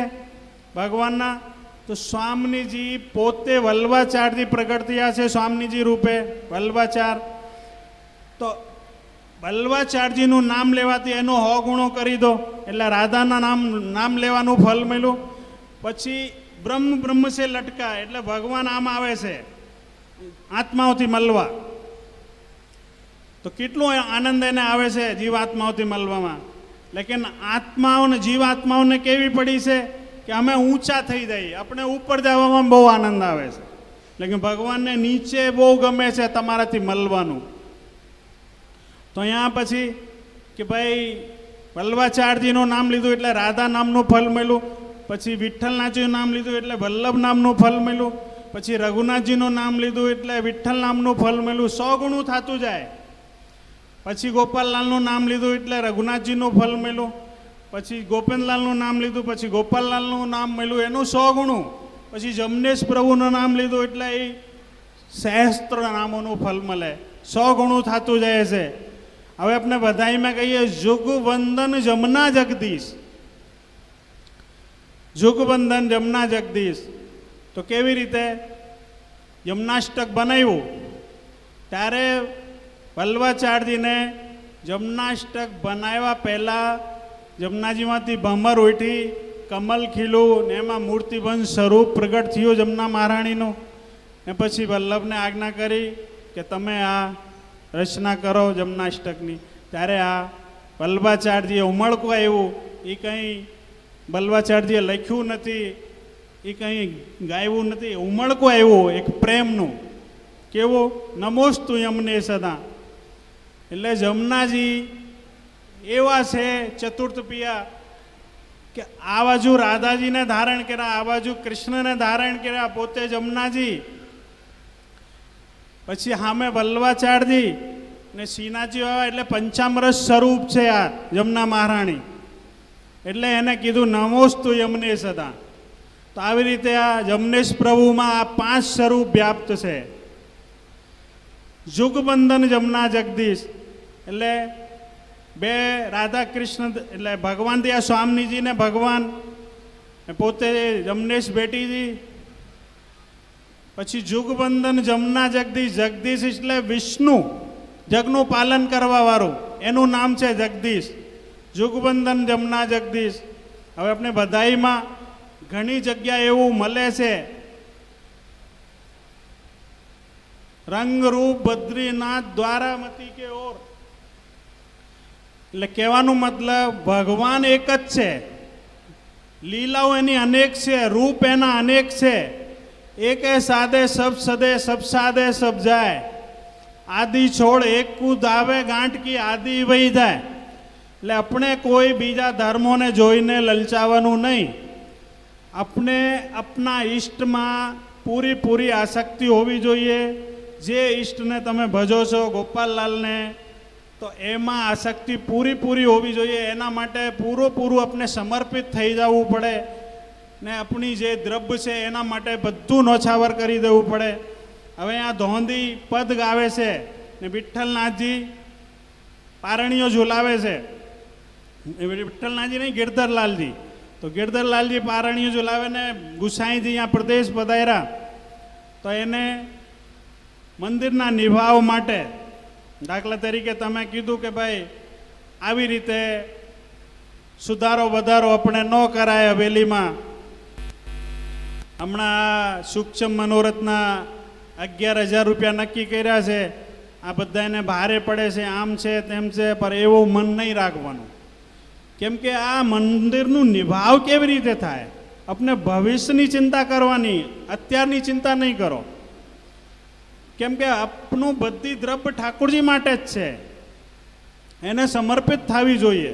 ભગવાનના. તો સ્વામીજી પોતે વલ્લભાચાર્યથી પ્રગટ થયા છે, સ્વામીજી રૂપે વલ્લભાચાર્ય. તો વલ્લભાચાર્યજીનું નામ લેવાથી એનો 100 ગુણો કરી દો એટલે રાધાના નામ લેવાનું ફલ મળ્યું. પછી બ્રહ્મ સે લટકા એટલે ભગવાન આમ આવે છે આત્માઓથી મળવા. તો કેટલો આનંદ એને આવે છે જીવાત્માઓથી મળવામાં. લેકિન આત્માઓને જીવાત્માઓને કેવી પડી છે કે અમે ઊંચા થઈ જઈએ, આપણે ઉપર જવામાં બહુ આનંદ આવે છે. લેકિન ભગવાનને નીચે બહુ ગમે છે તમારાથી મળવાનું. તો અહીંયા પછી કે ભાઈ વલ્લભાચાર્યજીનું નામ લીધું એટલે રાધા નામનું ફલ મળ્યું. પછી વિઠ્ઠલનાથજીનું નામ લીધું એટલે વલ્લભ નામનું ફલ મળ્યું. પછી રઘુનાથજીનું નામ લીધું એટલે વિઠ્ઠલ નામનું ફલ મળ્યું. 100 ગુણું થતું જાય. પછી ગોપાલલાલનું નામ લીધું એટલે રઘુનાથજીનું ફલ મળ્યું. પછી ગોપીનલાલનું નામ લીધું, પછી ગોપાલલાલનું નામ મળ્યું, એનું 100 ગુણું. પછી જમનેશ પ્રભુનું નામ લીધું એટલે એ સહસ્ત્ર નામોનું ફલ મળે. 100 ગુણું થતું જાય છે. હવે આપણે બધાઈમાં કહીએ જુગવંદન જમના જગદીશ, જુગવંદન જમના જગદીશ. તો કેવી રીતે જમનાષ્ટક બનાવ્યું ત્યારે વલ્લભાચાર્યજીને જમનાષ્ટક બનાવ્યા પહેલાં જમનાજીમાંથી ભમર ઉઠી, કમલ ખીલું ને એમાં મૂર્તિબંધ સ્વરૂપ પ્રગટ થયું જમના મહારાણીનું. ને પછી વલ્લભને આજ્ઞા કરી કે તમે આ રચના કરો જમનાષ્ટકની. ત્યારે આ વલ્લભાચાર્યજીએ ઉમળકું આવ્યું. એ કંઈ વલ્લભાચાર્યજીએ લખ્યું નથી, એ કંઈ ગાયું નથી, ઉમળકું આવ્યું એક પ્રેમનું. કેવું? નમોસ્તુ યમને સદા. એટલે જમનાજી એવા છે ચતુર્થ પિયા કે આ બાજુ રાધાજીને ધારણ કર્યા, આ બાજુ કૃષ્ણને ધારણ કર્યા, પોતે જમનાજી. પછી સામે વલ્લભાચાર્યજી ને શ્રીનાથજી આવ્યા એટલે પંચામૃત સ્વરૂપ છે આ જમના મહારાણી. એટલે એને કીધું નમોસ્તુ યમને સદા. તો આવી રીતે આ જમનેશ પ્રભુમાં આ 5 સ્વરૂપ વ્યાપ્ત છે. જુગબંધન જમના જગદીશ એટલે 2 રાધા કૃષ્ણ એટલે ભગવાન ત્યાં સ્વામીજી ને ભગવાન પોતે જમનેશ બેટીજી. પછી જુગબંધન જમના જગદીશ, જગદીશ એટલે વિષ્ણુ, જગનું પાલન કરવા વાળું, એનું નામ છે જગદીશ. જુગબંધન જમના જગદીશ. હવે આપણે બધાઈમાં ઘણી જગ્યા એવું મળે છે રંગરૂપ બદ્રીનાથ દ્વારામતી કે ઓર. એટલે કહેવાનું મતલબ ભગવાન એક જ છે, લીલાઓ એની અનેક છે, રૂપ એના અનેક છે. એક સાદે સબ સદે સબ સાદે સબ જાય, આદિ છોડ એક કૂદ આવે ગાંઠ કી આદિ વહી જાય. એટલે આપણે કોઈ બીજા ધર્મોને જોઈને લલચાવાનું નહીં. આપણે આપણા ઈષ્ટમાં પૂરી આસક્તિ હોવી જોઈએ. જે ઈષ્ટને તમે ભજો છો ગોપાલલાલને, તો એમાં આસક્તિ પૂરી હોવી જોઈએ. એના માટે પૂરું આપણે સમર્પિત થઈ જવું પડે ને આપણી જે દ્રવ્ય છે એના માટે બધું નોછાવર કરી દેવું પડે. હવે આ ધોંધી પદ ગાવે છે ને વિઠ્ઠલનાથજી પારણીઓ ઝુલાવે છે. વિઠ્ઠલનાથજી નહીં, ગિરધરલાલજી. તો ગિરધરલાલજી પારણીઓ ઝુલાવે ને ગુસાઈજી અહીંયા પ્રદેશ પધાર્યા. તો એને મંદિરના નિભાવ માટે દાખલા તરીકે તમે કીધું કે ભાઈ આવી રીતે સુધારો વધારો આપણે ન કરાય હવેલીમાં. હમણાં સૂક્ષ્મ મનોરથના 11,000 રૂપિયા નક્કી કર્યા છે. આ બધાને ભારે પડે છે, આમ છે તેમ છે, પણ એવું મન નહીં રાખવાનું. કેમ કે આ મંદિરનું નિભાવ કેવી રીતે થાય? अपने भविष्यની ચિંતા કરવાની, અત્યારની ચિંતા નહીં કરો. કેમ કે આપનું બધી દ્રવ્ય ઠાકોરજી માટે જ છે, એને સમર્પિત થવી જોઈએ.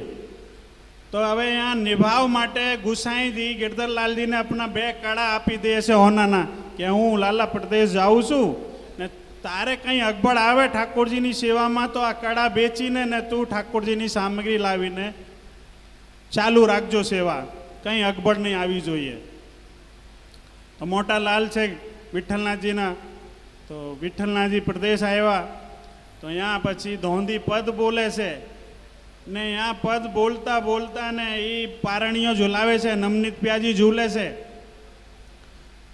તો હવે અહીંયા નિભાવ માટે ગુસાઈજી ગિરધરલાલજીને આપણા 2 કડા આપી દે છે હોનાના, કે હું લાલા પ્રદેશ જાઉં છું ને તારે કંઈ અગબડ આવે ઠાકોરજીની સેવામાં તો આ કડા વેચીને ને તું ઠાકોરજીની સામગ્રી લાવીને ચાલુ રાખજો સેવા, કંઈ અગબડ નહીં આવી જોઈએ. તો મોટા લાલ છે વિઠ્ઠલનાથજીના, તો વિઠ્ઠલનાથજી પ્રદેશ આવ્યા તો અહીંયા પછી ધોંધી પદ બોલે છે ને અહીંયા પદ બોલતા બોલતા ને એ પારણીઓ ઝુલાવે છે, નમનીત પ્યાજી ઝૂલે છે.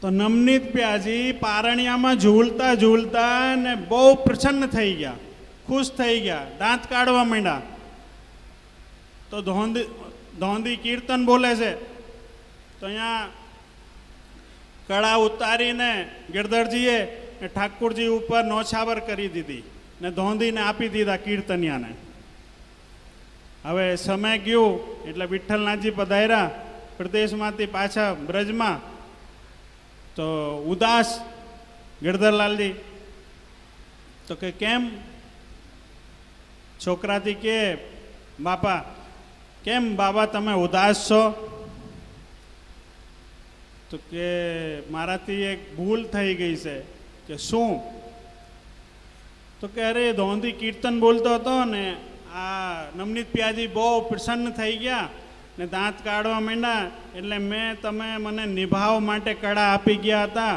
તો નમનીત પ્યાજી પારણિયામાં ઝૂલતા ઝૂલતા ને બહુ પ્રસન્ન થઈ ગયા, ખુશ થઈ ગયા, દાંત કાઢવા માંડ્યા. તો ધોંધી કીર્તન બોલે છે. તો અહીંયા કળા ઉતારીને ગિરધરજીએ ઠાકોરજી ઉપર નોછાવર કરી દીધી ને ધોંધીને આપી દીધા કીર્તનિયાને. હવે સમય ગયો એટલે વિઠ્ઠલનાથજી પધાર્યા પ્રદેશમાંથી પાછા બ્રજમાં. તો ઉદાસ ગિરધરલાલજી તો કે કેમ? છોકરાથી કે બાપા કેમ બાબા તમે ઉદાસ છો? તો કે મારાથી એક ભૂલ થઈ ગઈ છે. કે શું? તો કે અરે ધોંધી કીર્તન બોલતો હતો ને આ નમનીત પ્યાજી બહુ પ્રસન્ન થઈ ગયા ને દાંત કાઢવા માંડ્યા, એટલે તમે મને નિભાવ માટે કડા આપી ગયા હતા,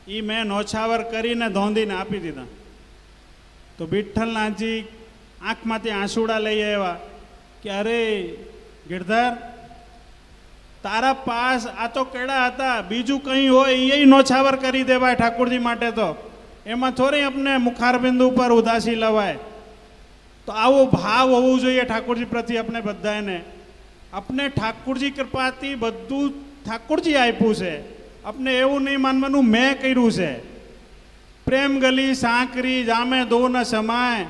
એ મેં નોછાવર કરીને ધોંધીને આપી દીધા. તો વિઠ્ઠલનાથજી આંખમાંથી આંસુડા લઈ આવ્યા કે અરે ગિરધર, તારા પાસ આ તો કેળા હતા, બીજું કંઈ હોય એ નોછાવર કરી દેવાય ઠાકોરજી માટે. તો એમાં થોડી આપણે મુખારબિંદુ પર ઉદાસી લવાય. તો આવો ભાવ હોવું જોઈએ ઠાકોરજી પ્રત્યે આપણે બધાને. આપણે ઠાકોરજી કૃપાથી બધું ઠાકોરજી આપ્યું છે, આપણે એવું નહીં માનવાનું મેં કર્યું છે. પ્રેમ ગલી સાંકરી જામે દો ન સમાય,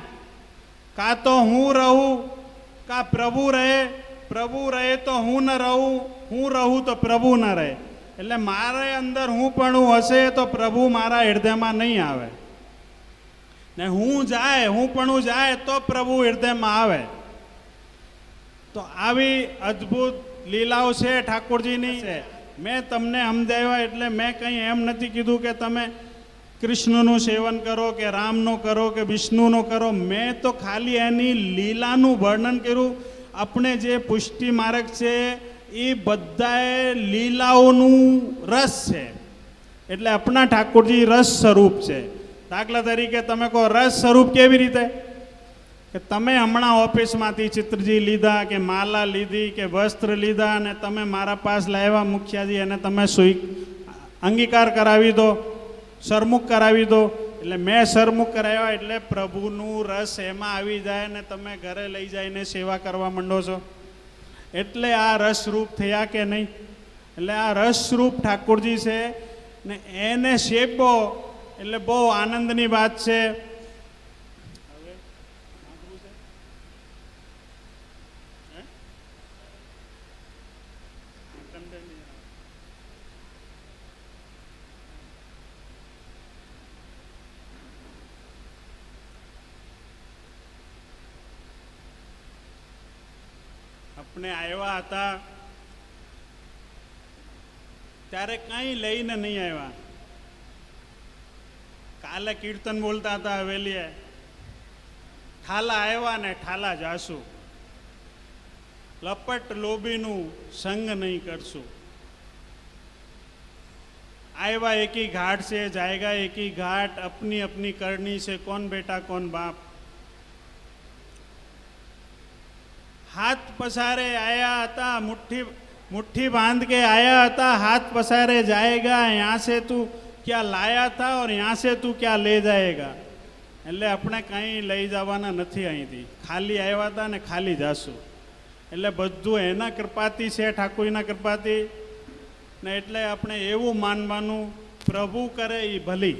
કા તો હું રહું કા પ્રભુ રહે, પ્રભુ રહે તો હું ન રહું, હું રહું તો પ્રભુ ન રહે. એટલે મારે અંદર હું પણ હશે તો પ્રભુ મારા હૃદયમાં નહીં આવે ને હું પણ જાય તો પ્રભુ હૃદયમાં આવે. તો આવી અદ્ભુત લીલાઓ છે ઠાકોરજીની છે. મેં તમને સમજાવ્યા એટલે મેં કંઈ એમ નથી કીધું કે તમે કૃષ્ણનું સેવન કરો કે રામનું કરો કે વિષ્ણુનું કરો. મેં તો ખાલી એની લીલાનું વર્ણન કર્યું. આપણે જે પુષ્ટિ માર્ગ છે એ બધાએ લીલાઓનું રસ છે, એટલે આપણા ઠાકોરજી રસ સ્વરૂપ છે. દાખલા તરીકે તમે કહો રસ સ્વરૂપ કેવી રીતે? કે તમે હમણાં ઓફિસમાંથી ચિત્રજી લીધા કે માલા લીધી કે વસ્ત્ર લીધા અને તમે મારા પાસ લાવ્યા મુખિયાજી, અને તમે અંગીકાર કરાવી દો, સરમુખ કરાવી દો. એટલે મેં સરમુખ કરાવ્યા એટલે પ્રભુનું રસ એમાં આવી જાય ને તમે ઘરે લઈ જઈને સેવા કરવા માંડો છો. એટલે આ રસરૂપ થયા કે નહીં? એટલે આ રસરૂપ ઠાકોરજી છે ને એને શેપો એટલે બહુ આનંદની વાત છે. આપણે આવ્યા હતા ત્યારે કંઈ લઈને નહીં આવ્યા. કાલે કીર્તન બોલતા હતા હવેલીએ, ઠાલા આવ્યા ને ઠાલા જાશું, લપટ લોભીનું સંગ નહીં કરશું. આવ્યા એકી ઘાટ से जाएगा एकी घाट, अपनी अपनी करनी से कौन बेटा कौन बाप. हाथ पसारे आया था, मुट्ठी बांध के आया था, हाथ पसारे जाएगा, यहाँ से तू क्या लाया था और यहाँ से तू क्या ले जाएगा. એટલે આપણે કંઈ લઈ જવાના નથી અહીંથી, ખાલી આવ્યા હતા ને ખાલી જાશું. એટલે બધું એના કૃપાથી છે, ઠાકોરના કૃપાથી ને. એટલે આપણે એવું માનવાનું પ્રભુ કરે એ ભલી.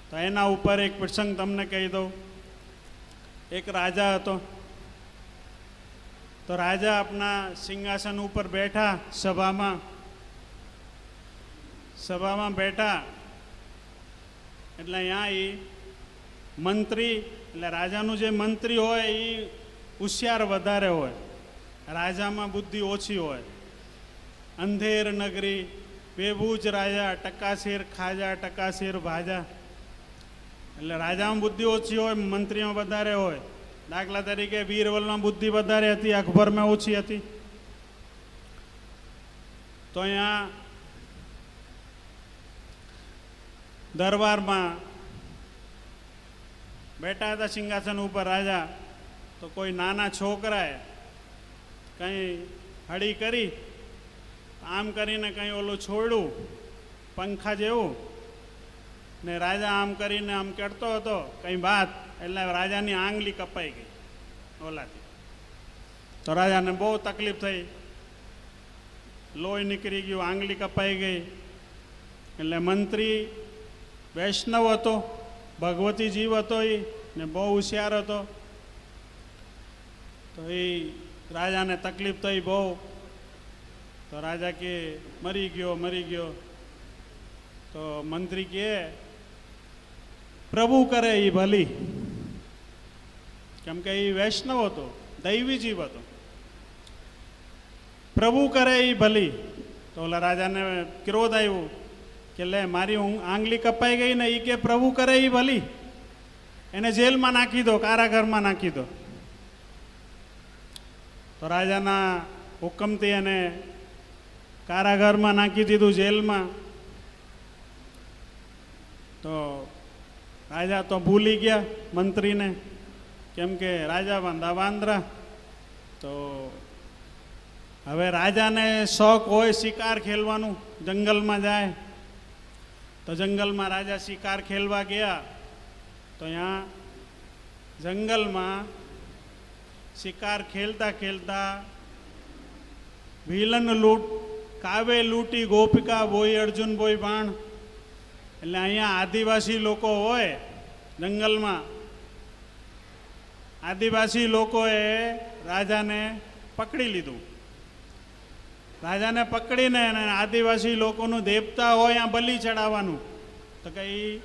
તો એના ઉપર એક પ્રસંગ તમને કહી દઉં. એક રાજા હતો, તો तो राजा अपना सिंहासन ऊपर बैठा, સભામાં બેઠા એટલે અહીંયા એ મંત્રી, એટલે રાજાનું જે મંત્રી હોય એ હોશિયાર વધારે હોય, રાજામાં બુદ્ધિ ઓછી હોય. અંધેર નગરી બેબૂજ રાજા, ટકાશેર ખાજા ટકાશેર ભાજા. એટલે રાજામાં બુદ્ધિ ઓછી હોય, મંત્રીમાં વધારે હોય. દાખલા તરીકે બીરબલમાં બુદ્ધિ વધારે હતી, અકબરમાં ઓછી હતી. તો અહીંયા દરબારમાં બેઠા હતા સિંહાસન ઉપર રાજા. તો કોઈ નાના છોકરાએ કંઈ હળી કરી, આમ કરીને કંઈ ઓલું છોડ્યું પંખા જેવું, ને રાજા આમ કરીને આમ કરતો હતો કંઈ વાત, એટલે રાજાની આંગળી કપાઈ ગઈ ઓલાથી. તો રાજાને બહુ તકલીફ થઈ, લોહી નીકળી ગયું, આંગળી કપાઈ ગઈ. એટલે મંત્રી વૈષ્ણવ હતો, ભગવતી જીવ હતો એ, ને બહુ હોશિયાર હતો. તો એ રાજાને તકલીફ થઈ બહુ. તો રાજા કે મરી ગયો. તો મંત્રી કે પ્રભુ કરે એ ભલી, કેમ કે એ વૈષ્ણવ હતો, દૈવી જીવ હતો. પ્રભુ કરે એ ભલી. તો ઓલા રાજાને ક્રોધ આવ્યો કે લે, મારી આંગળી કપાઈ ગઈ ને, એ કે પ્રભુ કરે એ ભલી, એને જેલમાં નાખી દો, કારાગારમાં નાખી દો. તો રાજાના હુકમથી એને કારાગારમાં નાખી દીધું, જેલમાં. તો રાજા તો ભૂલી ગયા મંત્રીને, કેમ કે રાજા વાંધા વાંદરા. તો હવે રાજાને શોખ હોય શિકાર ખેલવાનું, જંગલમાં જાય. તો જંગલમાં રાજા શિકાર ખેલવા ગયા. તો અહીંયા જંગલમાં શિકાર ખેલતા ખેલતા વિલન લૂંટ, કાવે લૂંટી ગોપિકા બોઈ અર્જુન બોઈ બાણ. એટલે અહીંયા આદિવાસી લોકો હોય જંગલમાં, આદિવાસી લોકોએ રાજાને પકડી લીધું. રાજાને પકડીને આદિવાસી લોકોનું દેવતા હોય ત્યાં બલિ ચડાવવાનું. તો કંઈ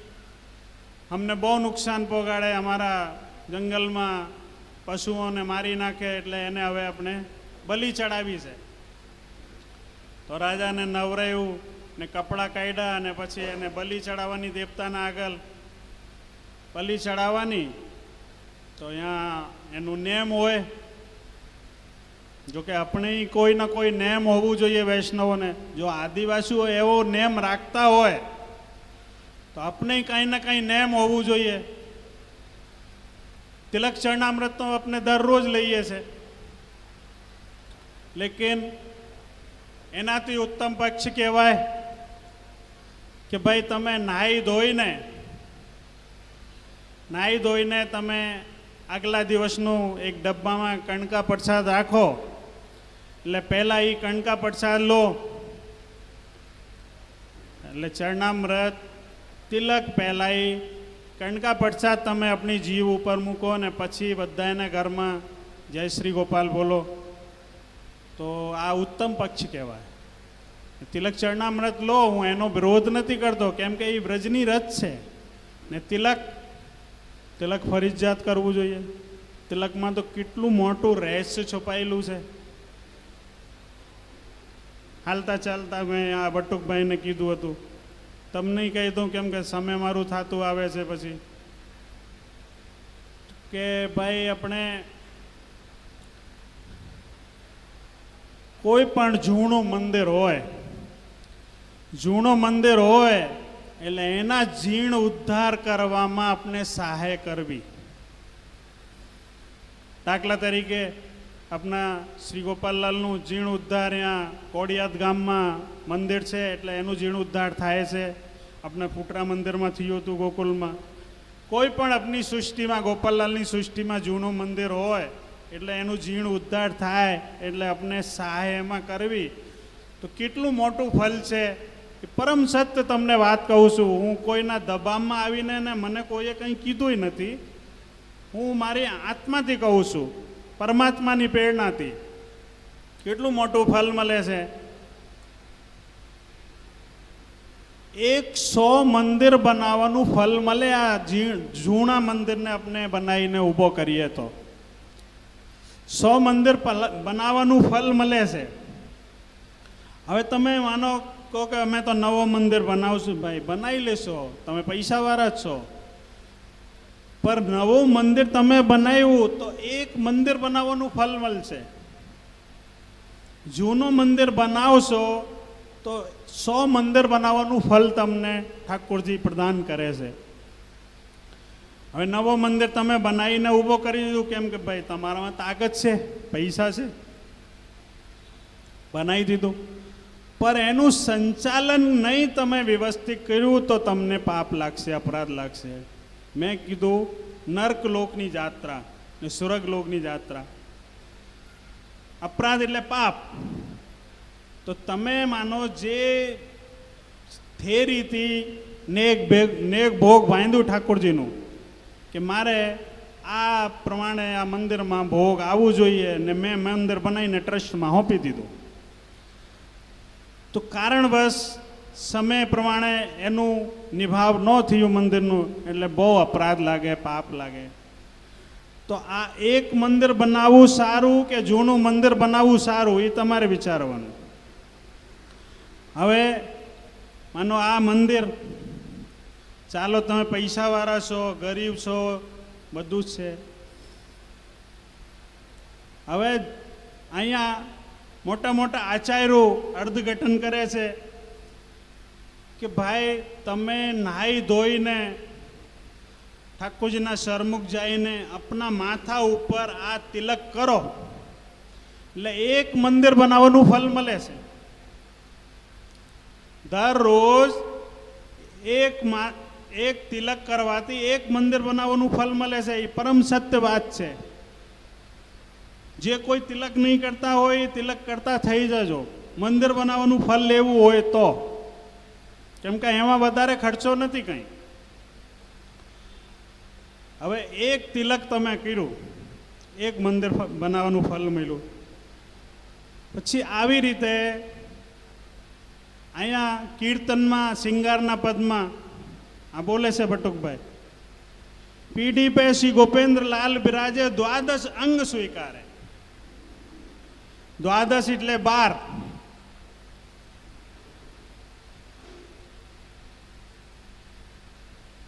અમને બહુ નુકસાન પહોંચાડે, અમારા જંગલમાં પશુઓને મારી નાખે, એટલે એને હવે આપણે બલિ ચડાવી છે. તો રાજાને નવરાયું ને કપડાં કાઢ્યા, અને પછી એને બલિ ચડાવવાની, દેવતાના આગળ બલિ ચડાવવાની. તો અહીંયા એનું નેમ હોય. જોકે આપણે કોઈના કોઈ નેમ હોવું જોઈએ વૈષ્ણવોને. જો આદિવાસીઓ એવો નેમ રાખતા હોય તો આપણે કંઈ ને કંઈ નેમ હોવું જોઈએ. તિલક ચરણામૃત તો આપણે દરરોજ લઈએ છે, લેકિન એનાથી ઉત્તમ પક્ષ કહેવાય કે ભાઈ તમે નાહી ધોઈને તમે આગલા દિવસનું એક ડબ્બામાં કણકા પ્રસાદ રાખો. એટલે પહેલાં એ કણકા પ્રસાદ લો, એટલે ચરણામૃત તિલક પહેલાં એ કણકા પ્રસાદ તમે આપણી જીવ ઉપર મૂકો, ને પછી બધાને ઘરમાં જય શ્રી ગોપાલ બોલો. તો આ ઉત્તમ પક્ષ કહેવાય. તિલક ચરણામૃત લો, હું એનો વિરોધ નથી કરતો, કેમ કે એ વ્રજની રથ છે ને તિલક ફરજિયાત કરવું જોઈએ. તિલકમાં તો કેટલું મોટું રહસ્ય છુપાયેલું છે. હાલતા ચાલતા મેં આ બટુકભાઈને કીધું હતું, તમને કહી દઉં કેમ કે સમય મારું થતું આવે છે પછી, કે ભાઈ આપણે કોઈ પણ જૂનું મંદિર હોય એટલે એના જીર્ણ ઉદ્ધાર કરવામાં આપણે સહાય કરવી. દાખલા તરીકે આપણા શ્રી ગોપાલલાલનું જીર્ણ ઉદ્ધાર અહીંયા કોડિયાદ ગામમાં મંદિર છે, એટલે એનું જીર્ણ ઉદ્ધાર થાય છે. આપણે ફૂટરા મંદિરમાં થયું હતું ગોકુલમાં. કોઈ પણ આપણી સૃષ્ટિમાં, ગોપાલલાલની સૃષ્ટિમાં જૂનું મંદિર હોય એટલે એનું જીર્ણ ઉદ્ધાર થાય, એટલે આપણે સહાય એમાં કરવી. તો કેટલું મોટું ફલ છે. પરમ સત્ય તમને વાત કહું છું, હું કોઈના દબાવમાં આવીને ને મને કોઈએ કંઈ કીધું નથી, હું મારી આત્માથી કહું છું, પરમાત્માની પ્રેરણાથી. કેટલું મોટું ફળ મળે છે. 100 મંદિર બનાવવાનું ફળ મળે. આ જૂના મંદિરને આપણે બનાવીને ઊભો કરીએ તો 100 મંદિર બનાવવાનું ફળ મળે છે. હવે તમે માનો કહો કે અમે તો નવો મંદિર બનાવશું. ભાઈ બનાવી લેશો, તમે પૈસાવાળા જ છો. પર નવું મંદિર તમે બનાવ્યું તો એક મંદિર બનાવવાનું ફળ મળશે. જૂનું મંદિર બનાવશો તો 100 મંદિર બનાવવાનું ફળ તમને ઠાકોરજી પ્રદાન કરે છે. હવે નવો મંદિર તમે બનાવીને ઊભો કરી દીધું, કેમ કે ભાઈ તમારામાં તાકાત છે, પૈસા છે, બનાવી દીધું. પર એનું સંચાલન નહીં તમે વ્યવસ્થિત કર્યું તો તમને પાપ લાગશે, અપરાધ લાગશે. મેં કીધું નર્ક લોકની યાત્રા ને સ્વર્ગ લોકની યાત્રા. અપરાધ એટલે પાપ. તો તમે માનો જે થેરીથી નેક ભોગ બાંધ્યું ઠાકોરજીનું કે મારે આ પ્રમાણે આ મંદિરમાં ભોગ આવવું જોઈએ ને મેં મંદિર બનાવીને ટ્રસ્ટમાં સોંપી દીધું. તો કારણવશ સમય પ્રમાણે એનું નિભાવ ન થયું મંદિરનું, એટલે બહુ અપરાધ લાગે, પાપ લાગે. તો આ એક મંદિર બનાવવું સારું કે જૂનું મંદિર બનાવવું સારું એ તમારે વિચારવાનું. હવે માનો આ મંદિર, ચાલો તમે પૈસાવાળા છો, ગરીબ છો, બધું જ છે. હવે અહીંયા મોટા મોટા આચાર્યો અર્થઘટન કરે છે કે ભાઈ તમે નાહી ધોઈને ઠાકોરજીના સરમુખ જઈને આપના માથા ઉપર આ તિલક કરો એટલે એક મંદિર બનાવવાનું ફળ મળે છે. દરરોજ એક તિલક કરવાથી એક મંદિર બનાવવાનું ફળ મળે છે. એ પરમ સત્ય વાત છે. જે કોઈ તિલક નહીં કરતા હોય એ તિલક કરતા થઈ જજો, મંદિર બનાવવાનું ફળ લેવું હોય તો. કેમ કે એમાં વધારે ખર્ચો નથી કંઈ. હવે એક તિલક તમે કર્યું, એક મંદિર બનાવવાનું ફળ મળ્યું. પછી આવી રીતે અહીંયા કીર્તનમાં સિંગારના પદમાં આ બોલે છે બટુકભાઈ, પીઢી પે શ્રી ગોપેન્દ્ર લાલ બિરાજે, દ્વાદશ અંગ સ્વીકારે. દ્વાદશ એટલે 12.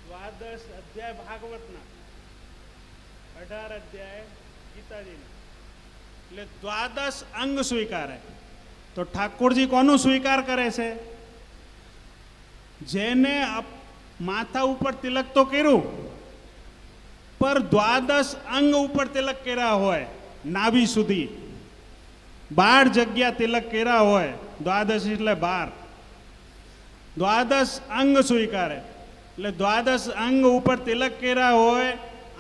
દ્વાદશ અધ્યાય ભાગવતના, 18 અધ્યાય ગીતાજીના, એટલે દ્વાદશ અંગ સ્વીકારે. તો ઠાકોરજી કોનું સ્વીકાર કરે છે? જેને માથા ઉપર તિલક તો કર્યું, પર દ્વાદશ અંગ ઉપર તિલક કર્યા હોય, નાભી સુધી 12 જગ્યા તિલક કર્યા હોય. દ્વાદશ એટલે 12. દ્વાદશ અંગ સ્વીકારે એટલે દ્વાદશ અંગ ઉપર તિલક કર્યા હોય.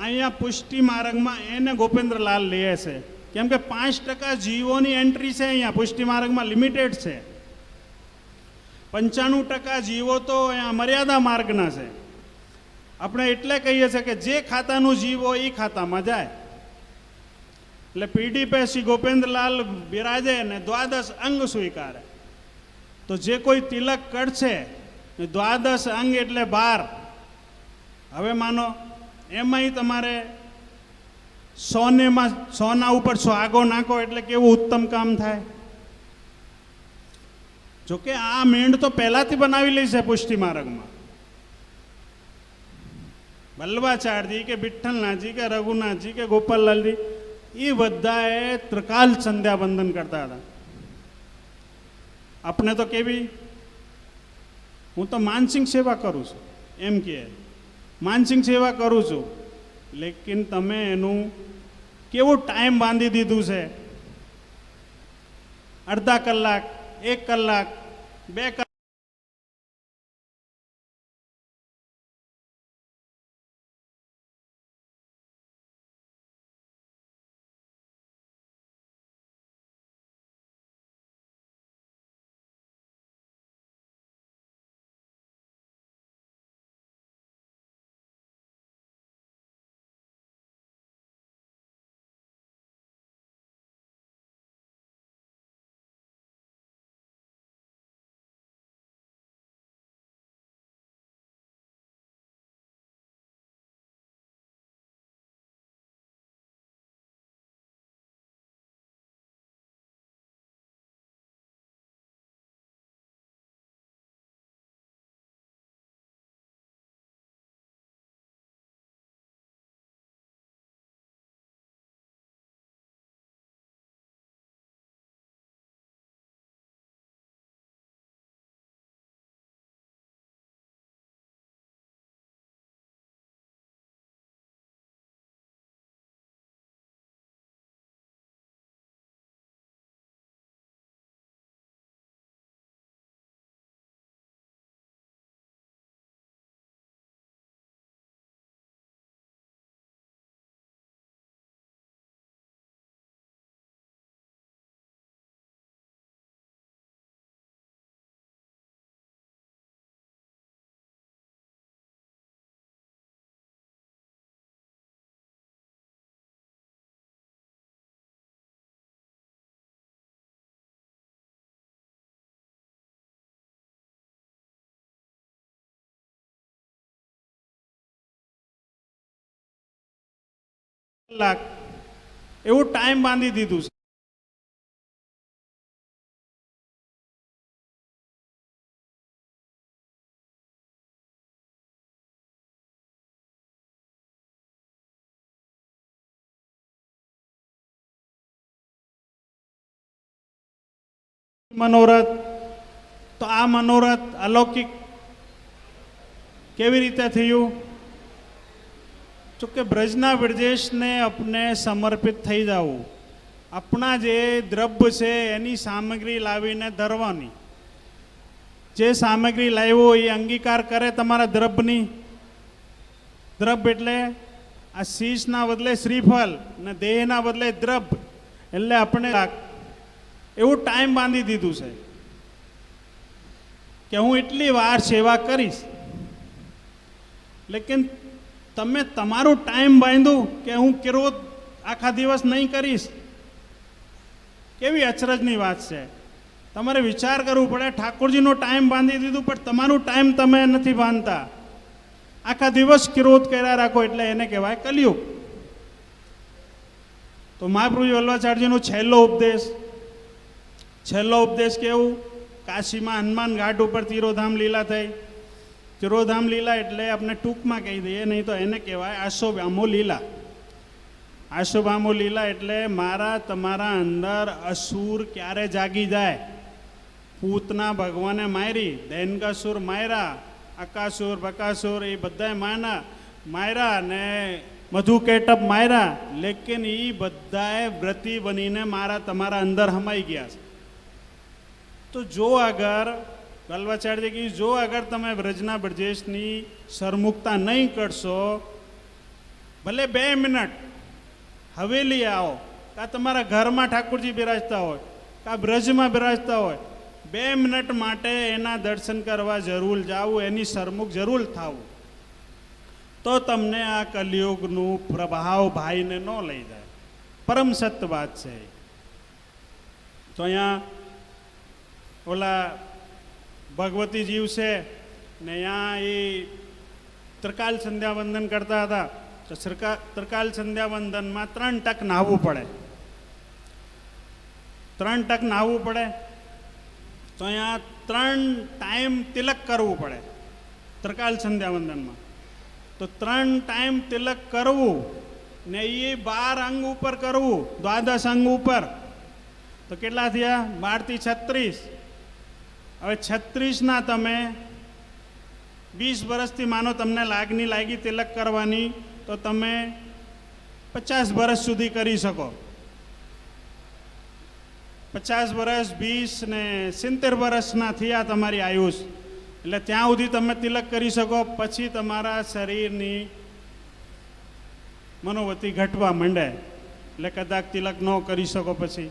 અહીંયા પુષ્ટિ માર્ગમાં એને ગોપેન્દ્રલાલ લે છે. કેમ કે 5% જીવોની એન્ટ્રી છે અહીંયા પુષ્ટિ માર્ગમાં, લિમિટેડ છે. 95% જીવો તો અહીંયા મર્યાદા માર્ગના છે. આપણે એટલે કહીએ છીએ કે જે ખાતાનું જીવ હોય એ ખાતામાં જાય. એટલે પીઢી પે શ્રી ગોપેન્દ્રલાલ બિરાજે ને દ્વાદશ અંગ સ્વીકારે. તો જે કોઈ તિલક કરશે, દ્વાદશ અંગ એટલે 12. હવે માનો એમાંય તમારે સોના ઉપર સુહાગો નાખો એટલે કેવું ઉત્તમ કામ થાય. જોકે આ મેંઢ તો પહેલાથી બનાવી લે છે પુષ્ટિ માર્ગમાં. વલ્લભાચાર્યજી કે વિઠ્ઠલનાથજી કે રઘુનાથજી કે ગોપાલલાલજી એ બધાએ ત્રિકાલ સંધ્યા વંદન કરતા હતા. આપણે તો કેવી, હું તો માનસિક સેવા કરું છું એમ કે માનસિક સેવા કરું છું, લેકિન તમે એનું કેવું ટાઈમ બાંધી દીધું છે. અડધા કલાક, 1 કલાક, 2 કલાક. કલાક એવું ટાઈમ બાંધી દીધું છે. મનોરથ, તો આ મનોરથ અલૌકિક કેવી રીતે થયું? તો કે બ્રજના બ્રજેશને અપને સમર્પિત થઈ જવું. આપણા જે દ્રવ્ય છે એની સામગ્રી લાવીને ધરવાની. જે સામગ્રી લાવ્યો એ અંગીકાર કરે તમારા દ્રવ્યની. દ્રવ્ય એટલે આ શીશના બદલે શ્રીફળ ને દેહના બદલે દ્રવ્ય. એટલે આપણે એવું ટાઈમ બાંધી દીધું છે કે હું એટલી વાર સેવા કરીશ. લેકિન તમે તમારું ટાઈમ બાંધ્યું કે હું કેરો આખા દિવસ નહીં કરીશ. કેવી અચરજની વાત છે. તમારે વિચાર કરવું પડે. ઠાકોરજીનો ટાઈમ બાંધી દીધું પણ તમારું ટાઈમ તમે નથી બાંધતા. આખા દિવસ ક્રોધ કર્યા રાખો એટલે એને કહેવાય કલયુગ. તો મહાપ્રભુ વલ્લભાચાર્યજીનો છેલ્લો ઉપદેશ કેવું? કાશીમાં હનુમાન ઘાટ ઉપર તિરોધામ લીલા થઈ. તિરોધામ લીલા એટલે આપણે ટૂંકમાં કહી દઈએ, નહીં તો એને કહેવાય આશોભામો લીલા. આશોભામો લીલા એટલે મારા તમારા અંદર અસુર ક્યારે જાગી જાય. પૂતના ભગવાને મારી, દૈનકાસુર માર્યા, અકાસુર બકાસુર એ બધા માર્યા ને મધુકેટપ માર્યા. લેકિન એ બધાએ વ્રતિ બનીને મારા તમારા અંદર હમાઈ ગયા છે. તો જો અગર વલ્લભાચાર્ય કી જો અગર તમે બ્રજના બ્રજેશની સરમુખતા નહીં કરશો, ભલે 2 મિનિટ હવેલી આવો, કાં તમારા ઘરમાં ઠાકોરજી બિરાજતા હોય, કાં બ્રજમાં બિરાજતા હોય, 2 મિનિટ માટે એના દર્શન કરવા જરૂર જાવું, એની સરમુખ જરૂર થવું, તો તમને આ કલિયુગનું પ્રભાવ ભાઈને ન લઈ જાય. પરમ સત્ય વાત છે. તો અહીંયા ઓલા ભગવતી જીવ છે ને અહીંયા એ ત્રિકાલ સંધ્યા વંદન કરતા હતા. તો ત્રિકાલ સંધ્યા વંદનમાં 3 ટક નાહવું પડે. 3 ટક નાહવું પડે. તો અહીંયા 3 ટાઈમ તિલક કરવું પડે ત્રિકાલ સંધ્યા વંદનમાં. તો 3 ટાઈમ તિલક કરવું ને એ 12 અંગ ઉપર કરવું, દ્વાદશ અંગ ઉપર. તો કેટલા થયા? 12 થી 36. હવે 36ના તમે 20 વર્ષથી માનો તમને લાગી તિલક કરવાની, તો તમે 50 વર્ષ સુધી કરી શકો. 50 વર્ષ 20 ને 70 વર્ષના થયા તમારી આયુષ. એટલે ત્યાં સુધી તમે તિલક કરી શકો. પછી તમારા શરીરની મનોવૃત્તિ ઘટવા માંડે એટલે કદાચ તિલક ન કરી શકો. પછી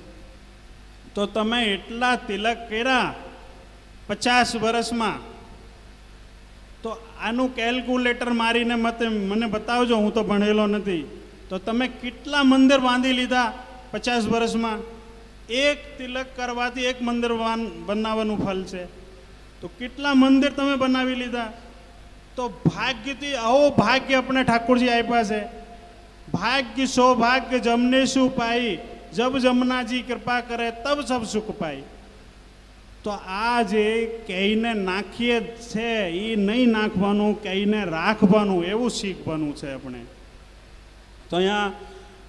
તો તમે એટલા તિલક કર્યા 50 વર્ષમાં, તો આનું કેલ્ક્યુલેટર મારીને મને બતાવજો, હું તો ભણેલો નથી. તો તમે કેટલા મંદિર બાંધી લીધા 50 વર્ષમાં? એક તિલક કરવાથી 1 મંદિર બનાવવાનું ફળ છે. તો કેટલા મંદિર તમે બનાવી લીધા? તો ભાગ્યથી આવો ભાગ્ય આપણે ઠાકોરજી આપ્યા છે. ભાગ્ય સૌભાગ્ય જમને શું પાઈ, જબ જમનાજી કૃપા કરે તબ સબ સુખ પાઈ. તો આ જે કહીને નાખીએ છે એ નહીં નાખવાનું, કહીને રાખવાનું, એવું શીખવાનું છે આપણે. તો અહીંયા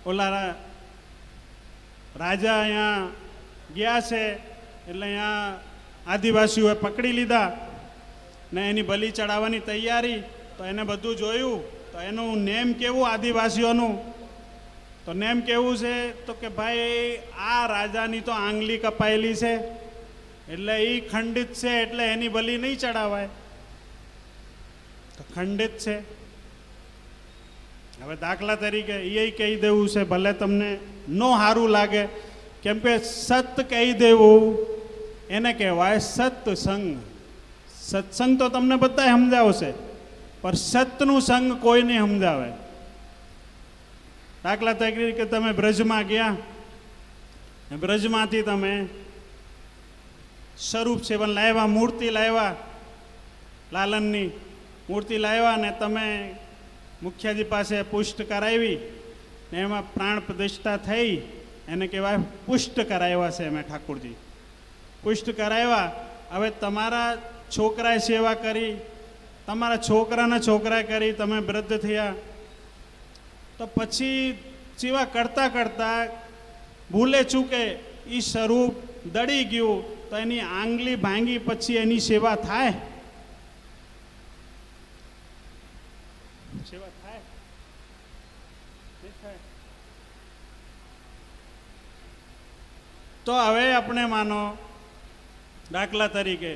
ઓલા રાજા અહીંયા ગયા છે એટલે અહીંયા આદિવાસીઓએ પકડી લીધા ને એની બલિ ચડાવવાની તૈયારી. તો એને બધું જોયું. તો એનું નેમ કેવું આદિવાસીઓનું? તો નેમ કેવું છે? તો કે ભાઈ આ રાજાની તો આંગળી કપાયેલી છે એટલે એ ખંડિત છે, એટલે એની બલિ નહીં ચડાવાય. તો ખંડિત છે. હવે દાખલા તરીકે એ કહી દેવું છે, ભલે તમને ન સારું લાગે, કેમ કે સત કહી દેવું એને કહેવાય સત્સંગ. સત્સંગ તો તમને બધા સમજાવશે, પણ સતનું સંગ કોઈ નહીં સમજાવે. દાખલા તરીકે તમે બ્રજમાં ગયા, બ્રજમાંથી તમે સ્વરૂપ સેવન લાવ્યા, મૂર્તિ લાવ્યા, લાલનની મૂર્તિ લાવ્યા ને તમે મુખ્યાજી પાસે પુષ્ટ કરાવી ને એમાં પ્રાણ પ્રતિષ્ઠા થઈ, એને કહેવાય પુષ્ટ કરાવ્યા છે અમે ઠાકોરજી, પુષ્ટ કરાવ્યા. હવે તમારા છોકરાએ સેવા કરી, તમારા છોકરાના છોકરાએ કરી, તમે વૃદ્ધ થયા, તો પછી સેવા કરતાં કરતાં ભૂલે ચૂકે એ સ્વરૂપ દળી ગયું, તો એની આંગળી ભાંગી પછી એની સેવા થાય? સેવા થાય? તો હવે આપણે માનો દાખલા તરીકે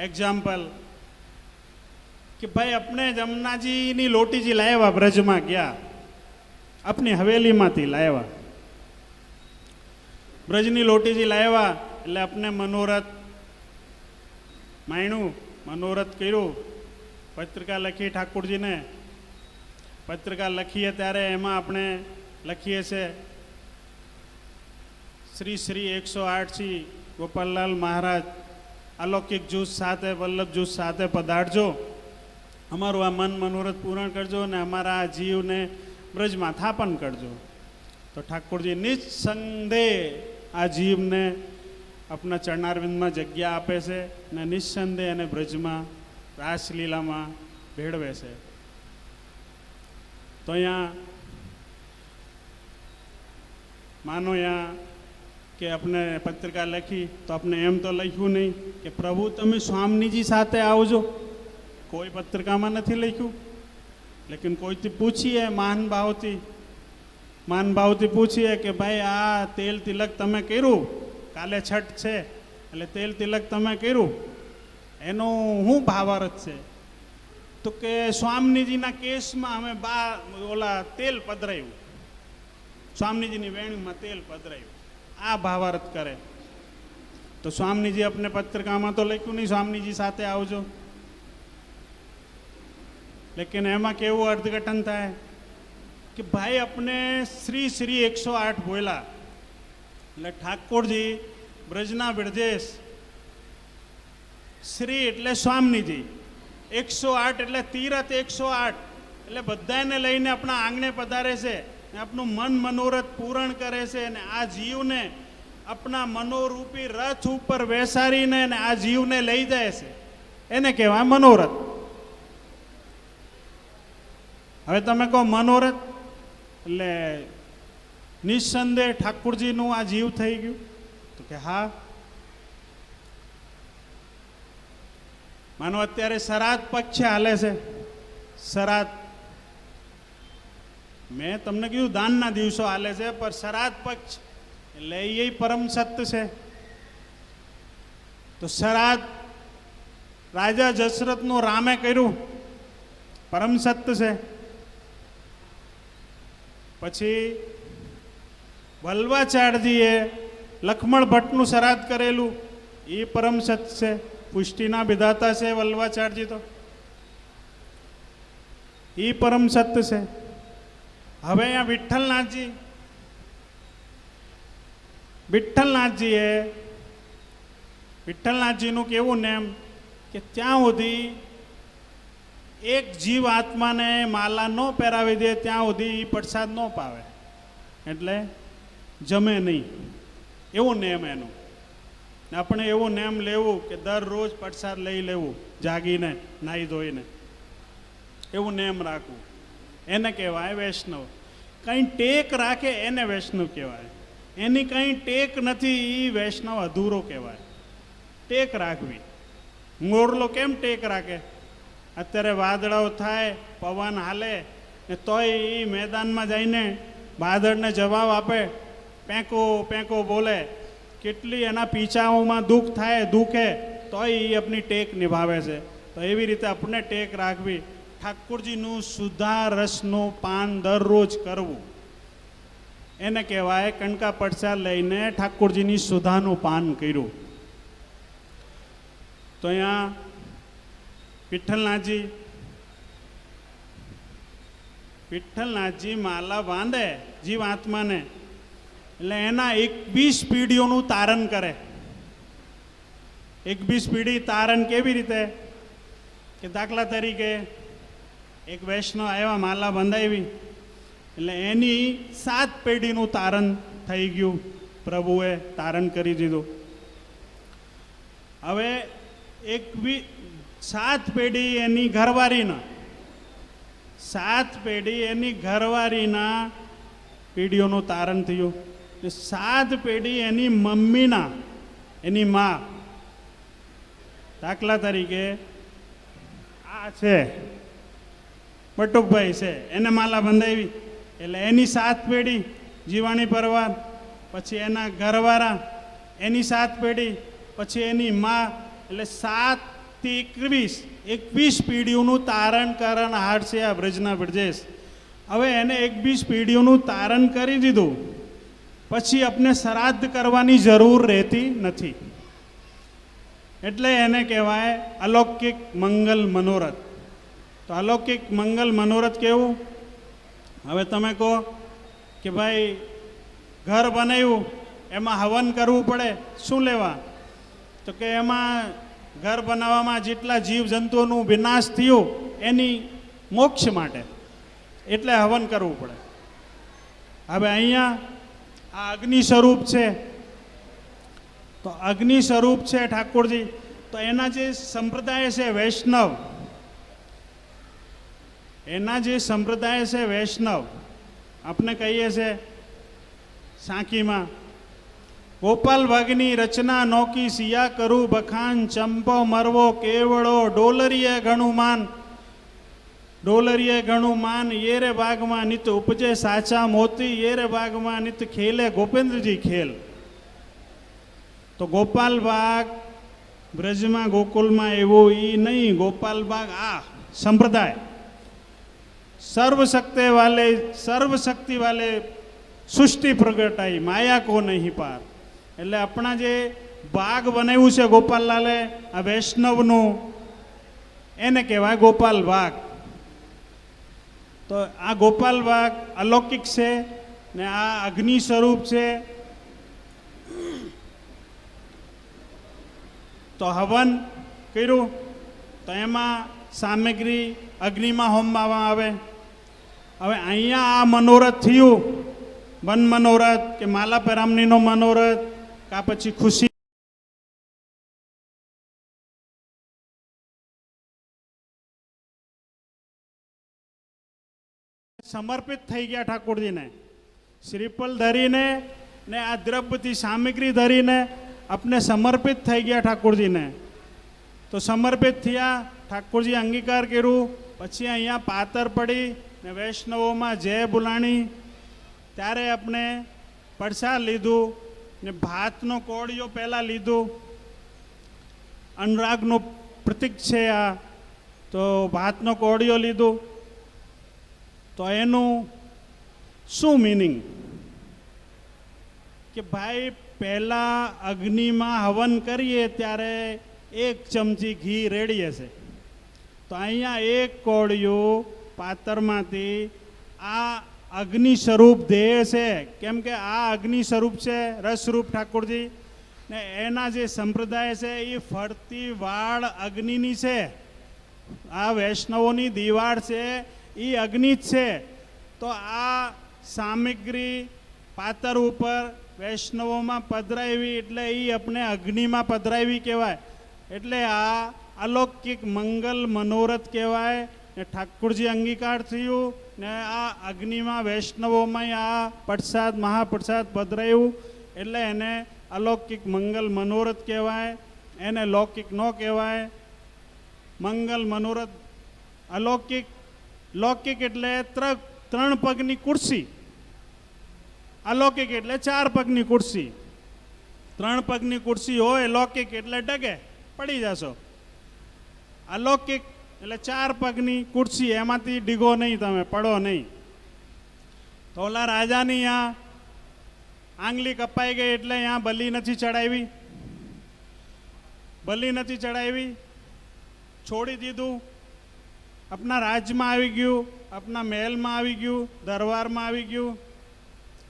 એક્ઝામ્પલ કે ભાઈ આપણે જમનાજીની લોટીજી લાવ્યા, બ્રજમાં ગયા, આપની હવેલીમાંથી લાવ્યા, બ્રજની લોટીજી લાવ્યા, એટલે આપણે મનોરથ માણ્યું, મનોરથ કર્યું, પત્રિકા લખી ઠાકોરજીને. પત્રિકા લખીએ ત્યારે એમાં આપણે લખીએ છે શ્રી શ્રી 108 શ્રી ગોપાલલાલ મહારાજ અલૌકિક જૂથ સાથે, વલ્લભ જૂથ સાથે પધારજો, અમારું આ મન મનોરથ પૂર્ણ કરજો ને અમારા આ જીવને બ્રજમાં થાપન કરજો. તો ઠાકોરજી નિસ્સંદેહ આ જીવને આપણા ચરણારવિંદમાં જગ્યા આપે છે ને નિસ્સંદેહ એને બ્રજમાં રાસલીલામાં ભેળવે છે. તો અહીંયા માનો અહીંયા કે આપણે પત્રિકા લખી, તો આપણે એમ તો લખ્યું નહીં કે પ્રભુ તમે સ્વામીજી સાથે આવજો, કોઈ પત્રિકામાં નથી લખ્યું. લેકિન કોઈથી પૂછીએ, માન ભાવથી પૂછીએ કે ભાઈ આ તેલ તિલક તમે કર્યું, કાલે છઠ છે એટલે તેલ તિલક તમે કર્યું, એનો શું ભાવાર્થ છે? તો કે સ્વામીજીના કેસમાં અમે ઓલા તેલ પધરાયું, સ્વામીજીની વેણીમાં તેલ પધરાયું, આ ભાવાર્થ કરે. તો સ્વામીજી આપણે પત્રિકામાં તો લખ્યું નહીં સ્વામીજી સાથે આવજો, લેકિન એમાં કેવું અર્થઘટન થાય કે ભાઈ આપણે શ્રી શ્રી 108 બોલ્યા, એટલે ઠાકોરજી બ્રજના બ્રજેશ, શ્રી એટલે સ્વામીજી, 108 એટલે તીરથ 108, એટલે બધાને લઈને આપણા આંગણે પધારે છે, આપનું મન મનોરથ પૂરણ કરે છે, અને આ જીવને આપણા મનોરૂપી રથ ઉપર બેસાડીને આ જીવને લઈ જાય છે, એને કહેવાય મનોરથ. હવે તમે કહો મનોરથ એટલે નિસ્સંદેહ ઠાકોરજીનું આ જીવ થઈ ગયું? તો કે હા. માનો અત્યારે શ્રાદ્ધ પક્ષ હાલે છે, શ્રાદ્ધ મેં તમને કીધું દાનના દિવસો હાલે છે, પણ શ્રાદ્ધ પક્ષ એટલે એ પરમ સત્ય છે. તો શ્રાદ્ધ રાજા દશરથનું રામે કર્યું, પરમ સત્ય છે. પછી વલ્લભાચાર્યજીએ લક્ષ્મણ ભટ્ટનું શ્રાદ્ધ કરેલું, એ પરમ સત્ય છે, પુષ્ટિના વિધાતા છે વલ્લભાચાર્યજી, તો એ પરમ સત્ય છે. હવે અહીંયા વિઠ્ઠલનાથજીનું કેવું નેમ કે ત્યાં સુધી એક જીવ આત્માને માલા ન પહેરાવી દે ત્યાં સુધી પ્રસાદ ન પાવે, એટલે જમે નહીં, એવું નેમ એનું. આપણે એવું નેમ લેવું કે દરરોજ પ્રસાદ લઈ લેવું, જાગીને નાહી ધોઈને, એવું નેમ રાખવું, એને કહેવાય વૈષ્ણવ. કંઈ ટેક રાખે એને વૈષ્ણવ કહેવાય, એની કંઈ ટેક નથી એ વૈષ્ણવ અધૂરો કહેવાય. ટેક રાખવી, મોરલો કેમ ટેક રાખે? અત્યારે વાદળાઓ થાય, પવન હાલે ને તોય એ મેદાનમાં જઈને વાદળને જવાબ આપે, પેંકો પેંકો બોલે, કેટલી એના પીછાઓમાં દુઃખ થાય, દુઃખે તોય એ આપણી ટેક નિભાવે છે. તો એવી રીતે આપણે ટેક રાખવી. ઠાકોરજીનું સુધા રસનું પાન દરરોજ કરવું, એને કહેવાય કણકા પડસા લઈને ઠાકોરજીની સુધાનું પાન કર્યું. તો અહીંયા વિઠ્ઠલનાથજી માલા બાંધે જીવ આત્માને, એટલે એના 21 પેઢીઓનું તારણ કરે. 21 પેઢી તારણ કેવી રીતે? કે દાખલા તરીકે એક વૈષ્ણવ આવ્યા, માલા બંધાવી, એટલે એની 7 પેઢીનું તારણ થઈ ગયું, પ્રભુએ તારણ કરી દીધું. હવે 7 પેઢી એની ઘરવાળીના, 7 પેઢી એની ઘરવાળીના પેઢીઓનું તારણ થયું. 7 પેઢી એની મમ્મીના, એની મા. દાખલા તરીકે આ છે બટુકભાઈ છે, એને માલા બંધાવી એટલે એની 7 પેઢી જીવાણી પરવાર, પછી એના ઘરવાળા એની 7 પેઢી, પછી એની મા, એટલે 7 થી 21 પેઢીઓનું તારણ કરણ હાર છે આ બ્રજના બ્રજેશ. હવે એને 21 પેઢીઓનું તારણ કરી દીધું પછી આપણે શ્રાદ્ધ કરવાની જરૂર રહેતી નથી. એટલે એને કહેવાય અલૌકિક મંગલ મનોરથ. તો અલૌકિક મંગલ મનોરથ કેવું? હવે તમે કહો કે ભાઈ ઘર બનાવ્યું એમાં હવન કરવું પડે, શું લેવા? તો કે એમાં ઘર બનાવવામાં જેટલા જીવજંતુઓનું વિનાશ થયું એની મોક્ષ માટે, એટલે હવન કરવું પડે. હવે અહીંયા આ અગ્નિ સ્વરૂપ છે, તો અગ્નિ સ્વરૂપ છે ઠાકોરજી. તો એના જે સંપ્રદાય છે વૈષ્ણવ, એના જે સંપ્રદાય છે વૈષ્ણવ, આપણે કહીએ છે સાંકીમાં, ગોપાલ ભાગની રચના નોકી સિયા કરું બખાન, ચંપો મરવો કેવડો ડોલરીએ ઘણું માન, ડોલરીએ ઘણું માન, ये रे बागમાં નિત ઉપજે સાચા મોતી, ये रे बागમાં નિત ખેલે ગોપેન્દ્રજી ખેલ. તો ગોપાલ બાગ બ્રજમાં ગોકુલમાં એવું એ નહીં, ગોપાલ બાગ આ સંપ્રદાય સર્વશક્તિ વાલે સૃષ્ટિ પ્રગટાઈ, માયા કો નહીં પાર. એટલે આપણા જે બાગ બનાવ્યું છે ગોપાલલાલે આ વૈષ્ણવનું, એને કહેવાય ગોપાલ બાગ. તો આ ગોપાલ બાગ અલૌકિક છે ને આ અગ્નિ સ્વરૂપ છે. તો હવન કર્યું તો એમાં સામગ્રી અગ્નિમાં હોમવામાં આવે. હવે અહીંયા આ મનોરથ થયું, વન મનોરથ કે માલા પેરામણીનો મનોરથ, કા પછી ખુશી સમર્પિત થઈ ગયા ઠાકોરજીને, શ્રીફળ ધરીને ને આ દ્રવ્યથી સામગ્રી ધરીને આપણે સમર્પિત થઈ ગયા ઠાકોરજીને. તો સમર્પિત થયા, ઠાકોરજી અંગીકાર કર્યું, પછી અહીંયા પાતર પડી ને વૈષ્ણવોમાં જય બોલાણી, ત્યારે આપણે પ્રસાદ લીધું ને ભાતનો કોળિયો પહેલાં લીધું. અનુરાગનું પ્રતીક છે આ, તો ભાતનો કોળિયો લીધું. તો એનું શું મિનિંગ કે ભાઈ પહેલાં અગ્નિમાં હવન કરીએ ત્યારે 1 ચમચી ઘી રેડીએ છે. તો અહીંયા 1 કોળિયું પાતરમાંથી આ અગ્નિ સ્વરૂપ દેહ છે, કેમ કે આ અગ્નિ સ્વરૂપ છે રસરૂપ ઠાકોરજી ને એના જે સંપ્રદાય છે એ ફરતી વાળ અગ્નિની છે. આ વૈષ્ણવોની દિવાળ છે એ અગ્નિ જ છે. તો આ સામગ્રી પાતર ઉપર વૈષ્ણવોમાં પધરાવી એટલે એ આપણે અગ્નિમાં પધરાવી કહેવાય. એટલે આ અલૌકિક મંગલ મનોરથ કહેવાય ને ઠાકોરજી અંગીકાર થયું ને આ અગ્નિમાં વૈષ્ણવોમાં આ પ્રસાદ મહાપ્રસાદ પધરાયું એટલે એને અલૌકિક મંગલ મનોરથ કહેવાય. એને લૌકિક ન કહેવાય. મંગલ મનોરથ અલૌકિક. લૌકિક એટલે 3 પગની ખુરશી, અલૌકિક એટલે 4 પગની ખુરશી. 3 પગની ખુરશી હોય લૌકિક એટલે ડગે પડી જશો. અલૌકિક એટલે 4 પગની ખુરશી, એમાંથી ડીગો નહીં, તમે પડો નહીં. તો ઓલા રાજાની અહીંયા આંગળી કપાઈ ગઈ એટલે અહીંયા બલી નથી ચડાવી, છોડી દીધું. આપણા રાજમાં આવી ગયું, આપણા મહેલમાં આવી ગયું, દરબારમાં આવી ગયું.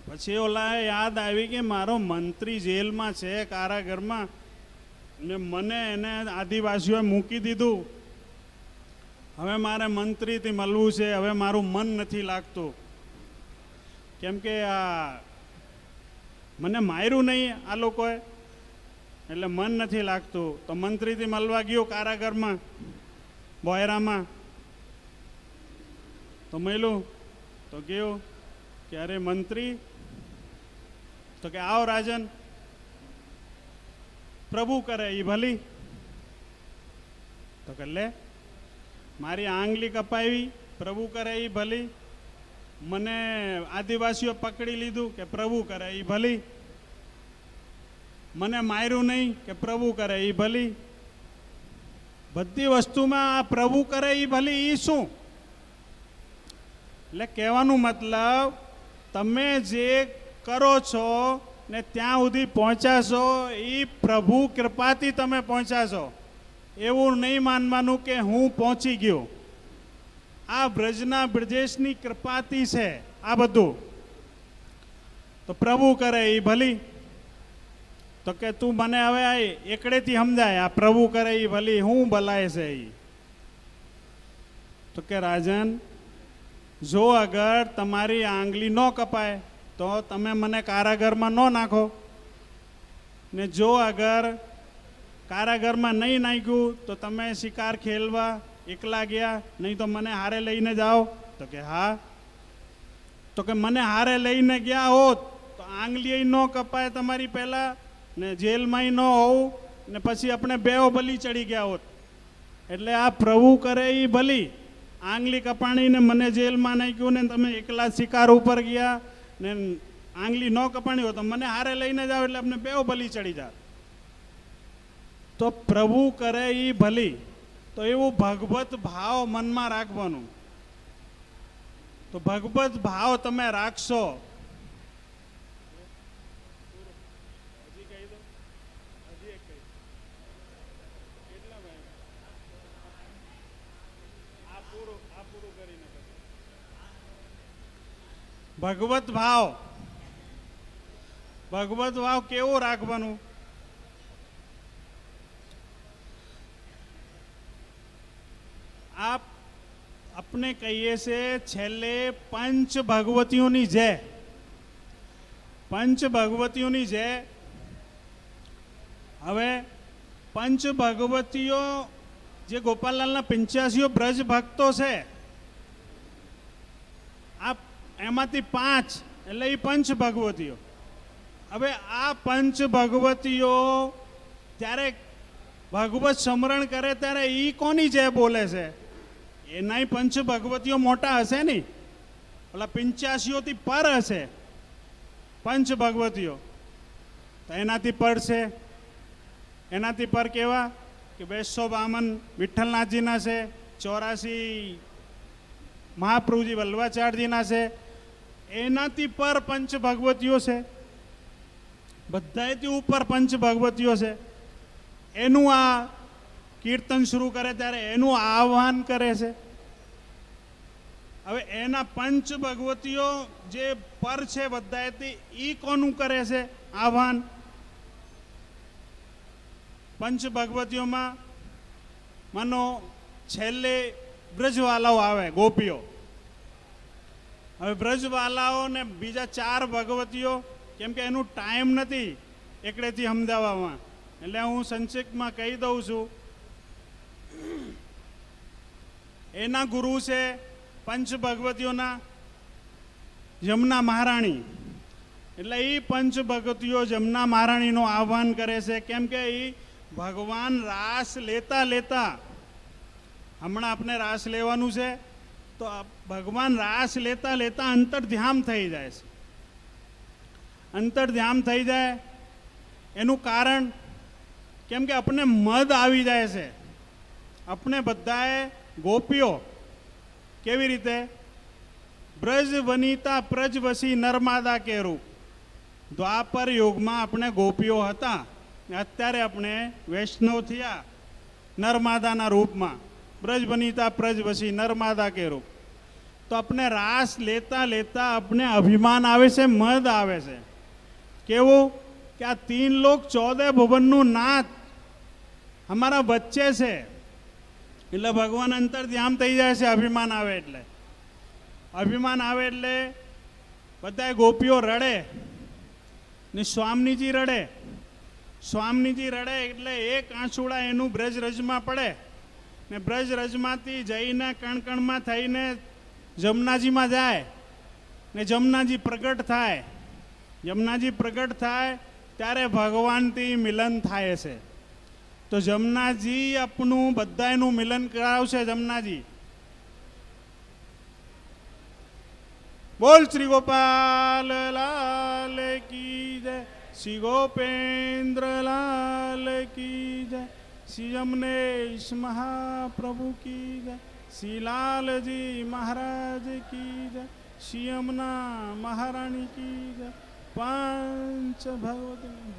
પછી ઓલા યાદ આવી કે મારો મંત્રી જેલમાં છે, કારાગરમાં, ને મને એને આદિવાસીઓએ મૂકી દીધું. હવે મારે મંત્રીથી મળવું છે, હવે મારું મન નથી લાગતું. કેમ કે આ મને માર્યું નહીં આ લોકોએ, એટલે મન નથી લાગતું. તો મંત્રીથી મળવા ગયો કારાગરમાં બોયરામાં, તો મળ્યું તો ગયો કે અરે મંત્રી, તો કે આવો રાજન, પ્રભુ કરે એ ભલી. તો કે લે, મારી આંગળી કપાવી, પ્રભુ કરે એ ભલી. મને આદિવાસીઓ પકડી લીધું કે પ્રભુ કરે એ ભલી. મને માર્યું નહીં કે પ્રભુ કરે એ ભલી. બધી વસ્તુમાં આ પ્રભુ કરે એ ભલી એ શું? એટલે કહેવાનું મતલબ, તમે જે કરો છો ને ત્યાં સુધી પહોંચાશો એ પ્રભુ કૃપાથી તમે પહોંચાશો. એવું નહીં માનવાનું કે હું પહોંચી ગયો. આ બ્રજના બ્રજેશની કૃપાથી છે આ બધું. તો પ્રભુ કરે એ ભલી. તો કે તું મને હવે આ એકડેથી સમજાય, આ પ્રભુ કરે એ ભલી હું ભલાય છે એ. તો કે રાજન, જો અગર તમારી આંગળી ન કપાય તો તમે મને કારાગરમાં ન નાખો, ને જો અગર કારાગરમાં નહીં નાખ્યું તો તમે શિકાર ખેલવા એકલા ગયા, નહીં તો મને હારે લઈને જાઓ. તો કે હા. તો કે મને હારે લઈને ગયા હોત તો આંગળી ન કપાય તમારી પહેલાં, ને જેલમાં ન હોવું, ને પછી આપણે બેઓ બલી ચડી ગયા હોત. એટલે આ પ્રભુ કરે એ ભલી. આંગળી કપાણીને મને જેલમાં નાખ્યું ને તમે એકલા શિકાર ઉપર ગયા, ને આંગળી ન કપાણી હોય તો મને હારે લઈને જાઓ, એટલે આપણે બેઓ બલી ચડી જાવ. તો પ્રભુ કરે એ ભલી. તો એવું ભગવત ભાવ મનમાં રાખવાનું. તો ભગવત ભાવ તમે રાખશો, ભગવત ભાવ, ભગવત ભાવ કેવો રાખવાનું? આપ આપણે કહીએ છે છેલ્લે પંચ ભગવતીઓની જય, પંચ ભગવતીઓની જય. હવે પંચ ભગવતીઓ જે ગોપાલલાલના 85 બ્રજ ભક્તો છે, આ એમાંથી 5 એટલે એ પંચ ભગવતીઓ. હવે આ પંચ ભગવતીઓ ત્યારે ભગવત સ્મરણ કરે ત્યારે એ કોની જય બોલે છે? એનાય પંચ ભગવતીઓ મોટા હશે ને, ઓલા 85થી પર હશે પંચ ભગવતીઓ. તો એનાથી પર છે. એનાથી પર કેવા કે 252 વિઠ્ઠલનાથજીના છે, 84 મહાપ્રભુજી વલ્લભાચાર્યજીના છે. એનાથી પર પંચ ભગવતીઓ છે. બધાથી ઉપર પંચ ભગવતીઓ છે. એનું આ કીર્તન શરૂ કરે ત્યારે એનું આહ્વાન કરે છે. હવે એના પંચ ભગવતીઓ જે પર છે બધાથી, એ કોનું કરે છે આહ્વાન? પંચ ભગવતીઓમાં માનો છેલ્લે બ્રજવાલાઓ આવે, ગોપીઓ. હવે બ્રજવાલાઓ ને બીજા 4 ભગવતીઓ, કેમ કે એનું ટાઈમ નથી એકડેથી સમજાવવામાં, એટલે હું સંક્ષિપ્તમાં કહી દઉં છું. એના ગુરુ છે પંચ ભગવતીઓના જમના મહારાણી. એટલે એ પંચ ભગવતીઓ જમના મહારાણીનું આહ્વાન કરે છે. કેમ કે એ ભગવાન રાસ લેતા લેતા, હમણાં આપણે રાસ લેવાનું છે, તો ભગવાન રાસ લેતા લેતા અંતર ધ્યાન થઈ જાય છે. અંતર ધ્યાન થઈ જાય એનું કારણ, કેમ કે આપણે મદ આવી જાય છે. આપણે બધાએ ગોપીઓ કેવી રીતે? બ્રજ વનિતા પ્રજવસી નર્મદા કે રૂપ. દ્વાપર યુગમાં આપણે ગોપીઓ હતા, અત્યારે આપણે વૈષ્ણવ થયા નર્મદાના રૂપમાં. બ્રજ વનિતા પ્રજવસી નર્મદા કે રૂપ. તો આપણે રાસ લેતા લેતા આપણે અભિમાન આવે છે, મદ આવે છે. કેવું કે આ 3 લોક 14 ભુવનનું નાથ અમારા વચ્ચે છે. એટલે ભગવાન અંતર ધ્યાન થઈ જાય છે. અભિમાન આવે એટલે, અભિમાન આવે એટલે બધાય ગોપીઓ રડે ને સ્વામીજી રડે. સ્વામીજી રડે એટલે એક આંસુડા એનું બ્રજરજમાં પડે ને બ્રજરજમાંથી જઈને કણકણમાં થઈને જમનાજીમાં જાય ને જમનાજી પ્રગટ થાય. જમનાજી પ્રગટ થાય ત્યારે ભગવાનથી મિલન થાય છે. તો જમનાજી આપનું બધાયનું મિલન કરાવશે. જમનાજી બોલ શ્રી ગોપાલ લાલ કી જય, શ્રી ગોપેન્દ્ર લાલ કી જય, શ્રી જમનેશ મહાપ્રભુ કી જય, શ્રી લાલજી મહારાજ કી જય, શ્રી યમુના મહારાણી કી જય, પાંચ ભગવતી.